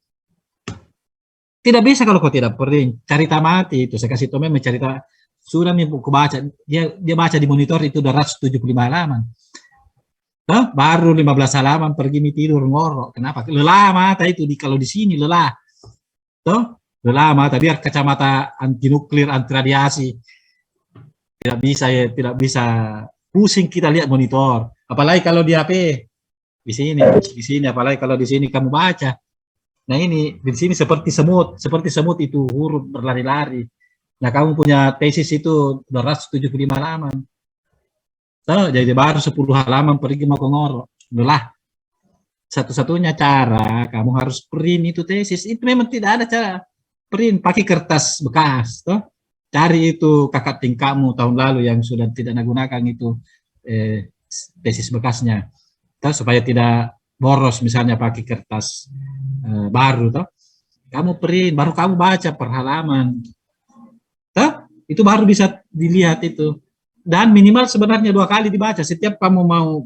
Tidak bisa kalau kau tidak print, cerita mati itu. Saya kasih tahu memang cerita sudah aku baca, dia baca di monitor itu 275 halaman. Baru 15 halaman pergi tidur ngorok. Kenapa? Lelah mata itu kalau di sini lelah. Lelah mata, biar kacamata anti nuklir, anti radiasi. Tidak bisa pusing kita lihat monitor. Apalagi kalau di HP. Di sini apalagi kalau di sini kamu baca. Nah ini di sini seperti semut itu huruf berlari-lari. Nah kamu punya tesis itu 275 halaman. Jadi baru 10 halaman pergi mau ke ngorok. Lelah. Satu-satunya cara kamu harus print itu tesis. Itu memang tidak ada cara print, pakai kertas bekas. Cari itu kakak tingkatmu tahun lalu yang sudah tidak gunakan itu tesis bekasnya. Supaya tidak boros, misalnya pakai kertas baru. Kamu print, baru kamu baca per halaman. Itu baru bisa dilihat itu. Dan minimal sebenarnya 2 kali dibaca. Setiap kamu mau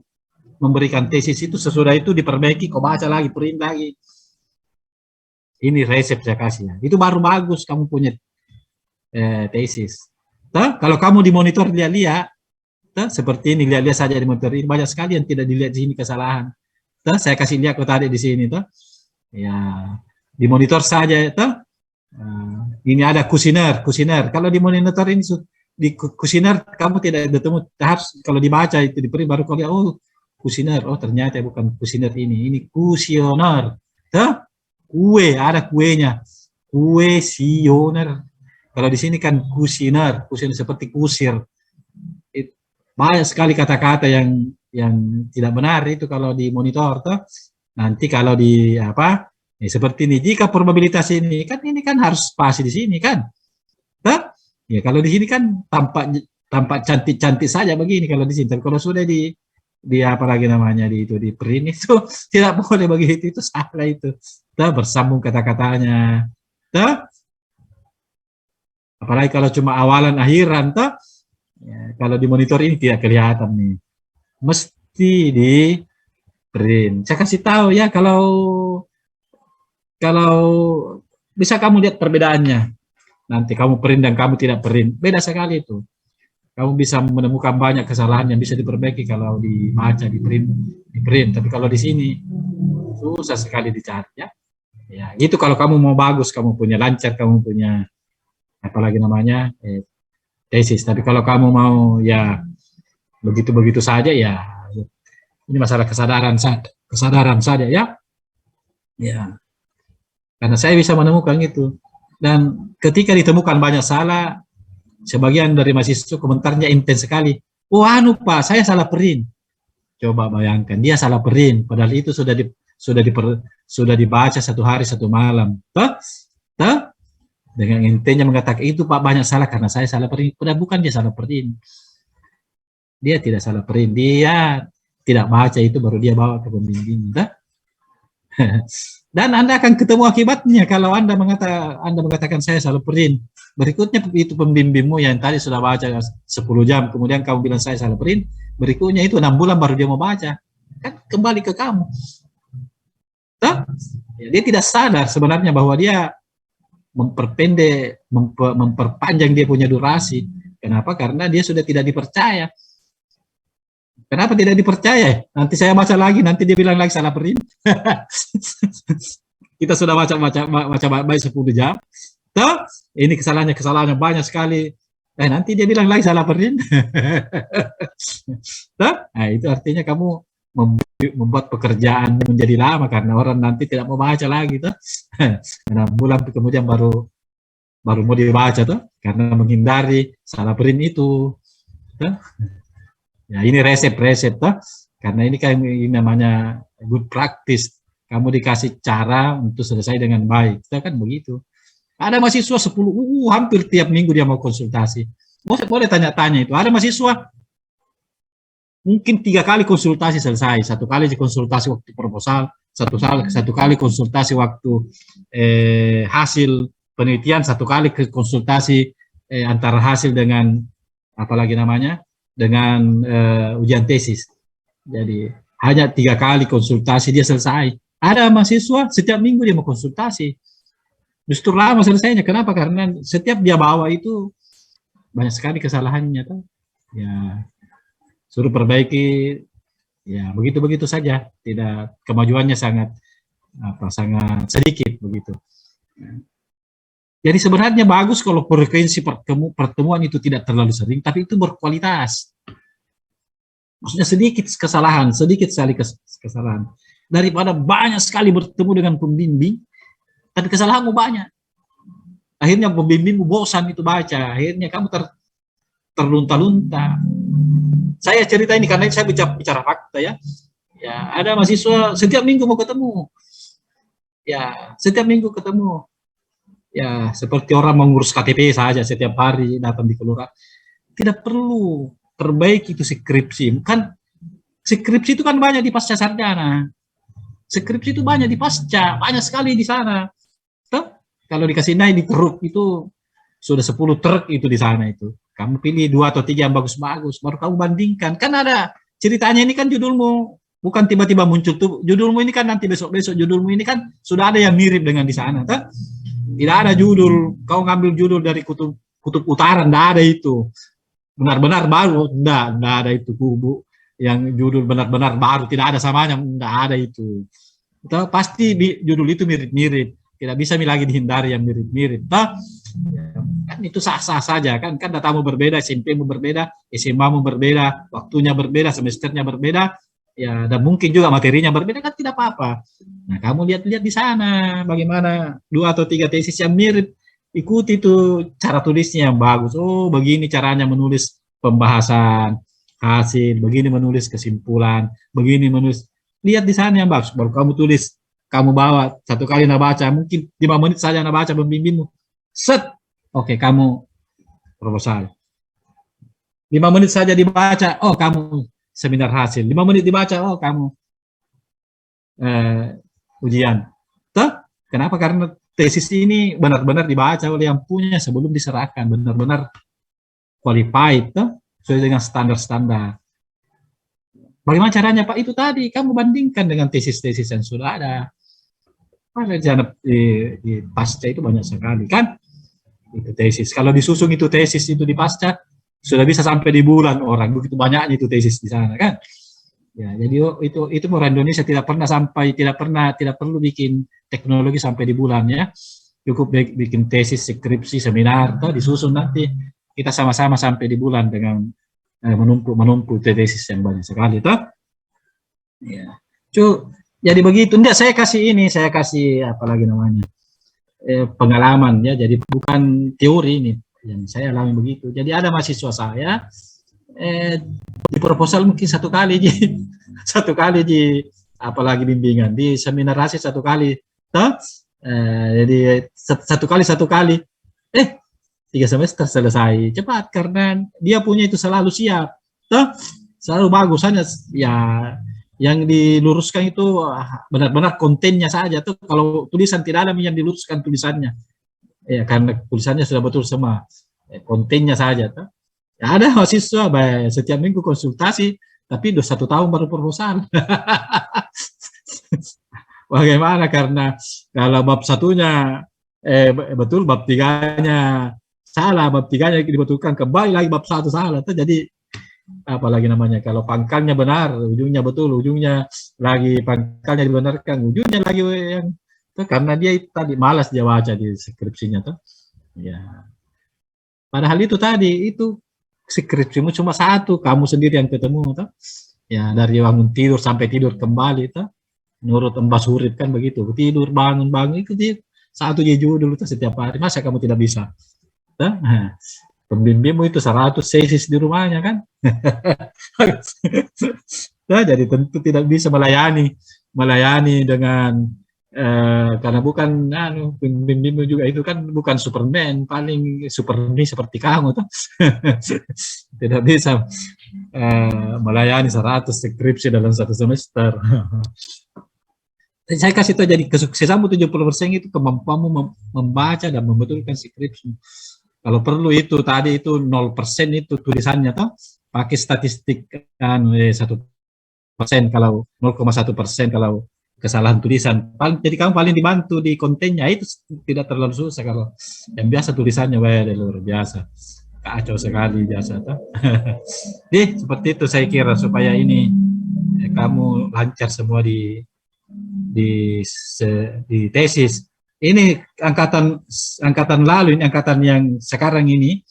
memberikan tesis itu, sesudah itu diperbaiki, kau baca lagi, print lagi. Ini resep saya kasih ya. Itu baru bagus kamu punya tesis. Kalau kamu di monitor lihat-lihat, seperti ini, lihat-lihat saja di monitor ini, banyak sekali yang tidak dilihat di sini kesalahan. Saya kasih lihat kau tadi di sini. Ya, di monitor saja itu. Ini ada kuesioner. Kalau di monitor ini di kuesioner kamu tidak bertemu, harus kalau dibaca itu di print baru kau lihat, oh kuesioner, oh ternyata bukan kuesioner ini kuesioner. Kue, ada kuenya, kuesioner. Kalau di sini kan kuesioner seperti kusir. Banyak sekali kata-kata yang tidak benar itu kalau di monitor tuh. Nanti kalau di apa? Seperti ini, jika probabilitas ini kan harus pasti di sini kan. Ya kalau di sini kan tampak cantik-cantik saja begini kalau di sini. Tapi kalau sudah di apa lagi namanya di print itu tidak boleh begitu, itu salah itu. Bersambung kata-katanya. Apalagi kalau cuma awalan akhiran ya, kalau di monitor ini tidak kelihatan nih. Mesti di print. Saya kasih tahu ya kalau bisa kamu lihat perbedaannya. Nanti kamu print dan kamu tidak print, beda sekali itu. Kamu bisa menemukan banyak kesalahan yang bisa diperbaiki kalau dibaca, di print. Tapi kalau di sini susah sekali dicari ya. Ya, gitu kalau kamu mau bagus, kamu punya lancar, kamu punya apalagi namanya tesis. Tapi kalau kamu mau ya begitu-begitu saja ya, ini masalah kesadaran saja ya. Ya. Karena saya bisa menemukan itu. Dan ketika ditemukan banyak salah, sebagian dari mahasiswa komentarnya intens sekali. Oh Pak, saya salah print. Coba bayangkan, dia salah print. Padahal itu sudah dibaca 1 hari 1 malam. Dengan intensnya mengatakan itu Pak banyak salah karena saya salah print. Padahal bukan dia salah print. Dia tidak salah print. Dia tidak baca itu baru dia bawa ke pembimbing. Dan Anda akan ketemu akibatnya kalau Anda mengatakan saya salah print. Berikutnya itu pembimbingmu yang tadi sudah baca 10 jam, kemudian kamu bilang saya salah print, berikutnya itu 6 bulan baru dia mau baca. Kan kembali ke kamu. Ya, dia tidak sadar sebenarnya bahwa dia memperpanjang dia punya durasi. Kenapa? Karena dia sudah tidak dipercaya. Kenapa tidak dipercaya? Nanti saya baca lagi, nanti dia bilang lagi salah print. Kita sudah baca baik 10 jam. Ini kesalahannya banyak sekali. Nanti dia bilang lagi salah print. Nah, itu artinya kamu membuat pekerjaan menjadi lama karena orang nanti tidak mau baca lagi. 6 bulan kemudian baru mau dibaca karena menghindari salah print itu. Ya, ini resep karena ini kan ini namanya good practice. Kamu dikasih cara untuk selesai dengan baik. Itu kan begitu. Ada mahasiswa 10, hampir tiap minggu dia mau konsultasi. Boleh tanya-tanya itu. Ada mahasiswa mungkin 3 kali konsultasi selesai. 1 kali konsultasi waktu proposal, 1 kali konsultasi waktu hasil penelitian, 1 kali konsultasi antara hasil dengan apalagi namanya dengan ujian tesis. Jadi hanya 3 kali konsultasi dia selesai. Ada mahasiswa setiap minggu dia mau konsultasi. Justru lama selesainya. Kenapa? Karena setiap dia bawa itu banyak sekali kesalahannya. Ya, suruh perbaiki. Ya, begitu-begitu saja. Tidak, kemajuannya sangat sedikit begitu. Jadi sebenarnya bagus kalau frekuensi pertemuan itu tidak terlalu sering, tapi itu berkualitas. Maksudnya sedikit sekali kesalahan. Daripada banyak sekali bertemu dengan pembimbing, tapi kesalahanmu banyak. Akhirnya pembimbingmu bosan itu baca. Akhirnya kamu terlunta-lunta. Saya cerita ini karena saya bicara fakta ya. Ya, ada mahasiswa setiap minggu mau ketemu. Ya, setiap minggu ketemu. Ya, seperti orang mengurus KTP saja setiap hari datang di kelurahan. Tidak perlu perbaiki itu skripsi. Kan skripsi itu kan banyak di pasca sarjana. Skripsi itu banyak di pasca, banyak sekali di sana. Kalau dikasih naik di truk itu sudah 10 truk itu di sana itu. Kamu pilih 2 atau 3 yang bagus-bagus, baru kamu bandingkan. Kan ada ceritanya ini kan judulmu, bukan tiba-tiba muncul tuh judulmu ini kan nanti besok-besok judulmu ini kan sudah ada yang mirip dengan di sana. Tidak ada judul, kau ngambil judul dari kutub utara, tidak ada itu. Benar-benar baru, tidak ada itu kubu. Yang judul benar-benar baru, tidak ada samanya, tidak ada itu. Pasti judul itu mirip-mirip. tidak bisa lagi dihindari yang mirip-mirip. Toh, ya, kan itu sah-sah saja kan datamu berbeda, SMP-mu berbeda, SMA-mu berbeda, waktunya berbeda, semesternya berbeda, ya dan mungkin juga materinya berbeda kan tidak apa-apa. Nah, kamu lihat-lihat di sana bagaimana 2 atau 3 tesis yang mirip, ikuti itu cara tulisnya yang bagus. Oh, begini caranya menulis pembahasan hasil, begini menulis kesimpulan, begini menulis. Lihat di sana yang bagus, baru kamu tulis. Kamu bawa 1 kali nak baca, mungkin 5 menit saja nak baca pembimbingmu. Set, oke, kamu proposal. 5 menit saja dibaca, oh kamu seminar hasil. 5 menit dibaca, oh kamu ujian. Tuh, kenapa? Karena tesis ini benar-benar dibaca oleh yang punya sebelum diserahkan, benar-benar qualified, tuh, sesuai dengan standar-standar. Bagaimana caranya, Pak? Itu tadi, kamu bandingkan dengan tesis-tesis yang sudah ada. Rencana di pasca itu banyak sekali, kan? Itu tesis. Kalau disusun itu tesis itu di pasca, sudah bisa sampai di bulan orang. Begitu banyaknya itu tesis di sana, kan? Ya, jadi itu orang Indonesia tidak perlu bikin teknologi sampai di bulan, ya. Cukup bikin tesis, skripsi, seminar, atau disusun nanti kita sama-sama sampai di bulan dengan menumpuk tesis yang banyak sekali, toh. Ya. Jadi begitu. Enggak, saya kasih apa lagi namanya? Pengalaman, ya. Jadi bukan teori ini yang saya alami begitu. Jadi ada mahasiswa saya di proposal mungkin 1 kali apalagi bimbingan, di seminar hasil 1 kali, toh. Jadi 1 kali 3 semester selesai cepat karena dia punya itu selalu siap, toh, selalu bagus. Hanya ya yang diluruskan itu benar-benar kontennya saja, tuh. Kalau tulisan tidak ada yang diluruskan tulisannya, ya karena tulisannya sudah betul semua, kontennya saja, tuh. Ya, ada mahasiswa setiap minggu konsultasi, tapi 1 tahun baru proposal. Bagaimana? Karena kalau bab 1-nya betul, bab 3-nya salah, bab 3-nya dibetulkan, kembali lagi bab 1 salah, tuh. Jadi apalagi namanya, kalau pangkalnya benar, ujungnya betul, ujungnya lagi pangkalnya dibenarkan, ujungnya lagi yang tuh, karena dia tadi malas dia baca di skripsinya, tuh. Ya. Padahal itu tadi itu skripsimu cuma 1, kamu sendiri yang ketemu, tuh. Ya, dari bangun tidur sampai tidur kembali, tuh. Menurut Mbak Surip kan begitu, tidur bangun itu dia 1 judul itu setiap hari, masa kamu tidak bisa? Tuh. Nah, pembimbingmu itu 100 tesis di rumahnya, kan? Nah, jadi tentu tidak bisa melayani dengan karena bukan pembimbingmu juga itu kan bukan Superman, paling Superman seperti kamu, tuh. Tidak bisa melayani 100 skripsi dalam 1 semester. Saya kasih tahu, jadi kesuksesanmu 70% itu kemampuanmu membaca dan membetulkan skripsi. Kalau perlu itu tadi itu 0% itu tulisannya, toh, pakai statistik 1%, kalau 0,1% kalau kesalahan tulisan. Jadi kamu paling dibantu di kontennya, itu tidak terlalu susah. Kalau yang biasa tulisannya luar biasa, kacau sekali biasa, toh. Jadi seperti itu saya kira, supaya ini kamu lancar semua di tesis. Ini angkatan lalu, ini angkatan yang sekarang ini,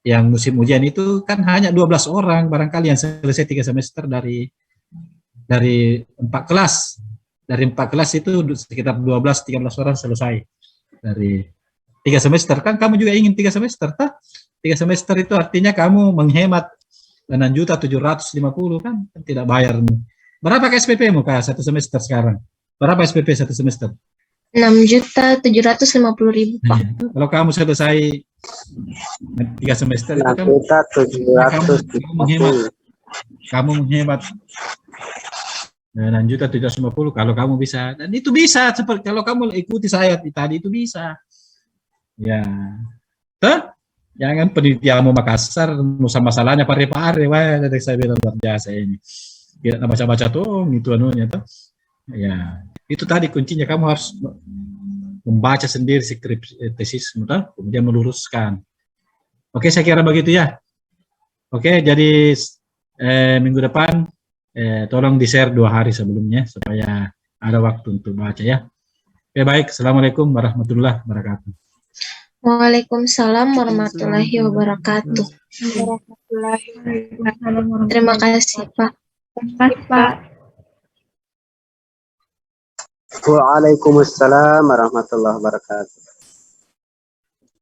yang musim ujian itu kan hanya 12 orang barangkali yang selesai 3 semester dari 4 kelas. Dari 4 kelas itu sekitar 12-13 orang selesai dari 3 semester. Kan kamu juga ingin 3 semester, toh? 3 semester itu artinya kamu menghemat 6.750.000, kan? Tidak bayar. Berapa SPP-mu Kak 1 semester sekarang? Berapa SPP 1 semester? 6.750.000, Pak. Kalau kamu selesai 3 semester itu kan kamu menghemat 6.750.000 kalau kamu bisa, dan itu bisa seperti kalau kamu ikuti saya tadi itu bisa. Ya, toh? Jangan penelitianmu Makassar, masalahnya pare-pare, wah, dari saya bilang luar biasa ini. Tidak baca-baca tuh, itu anunya tuh. Ya. Itu tadi kuncinya, kamu harus membaca sendiri skripsi tesismu, kemudian meluruskan. Oke, saya kira begitu ya. Oke, jadi minggu depan tolong di-share 2 hari sebelumnya supaya ada waktu untuk baca ya. Ya baik, Assalamualaikum warahmatullahi wabarakatuh. Waalaikumsalam warahmatullahi wabarakatuh. Terima kasih, Pak. Waalaikumsalam warahmatullahi wabarakatuh.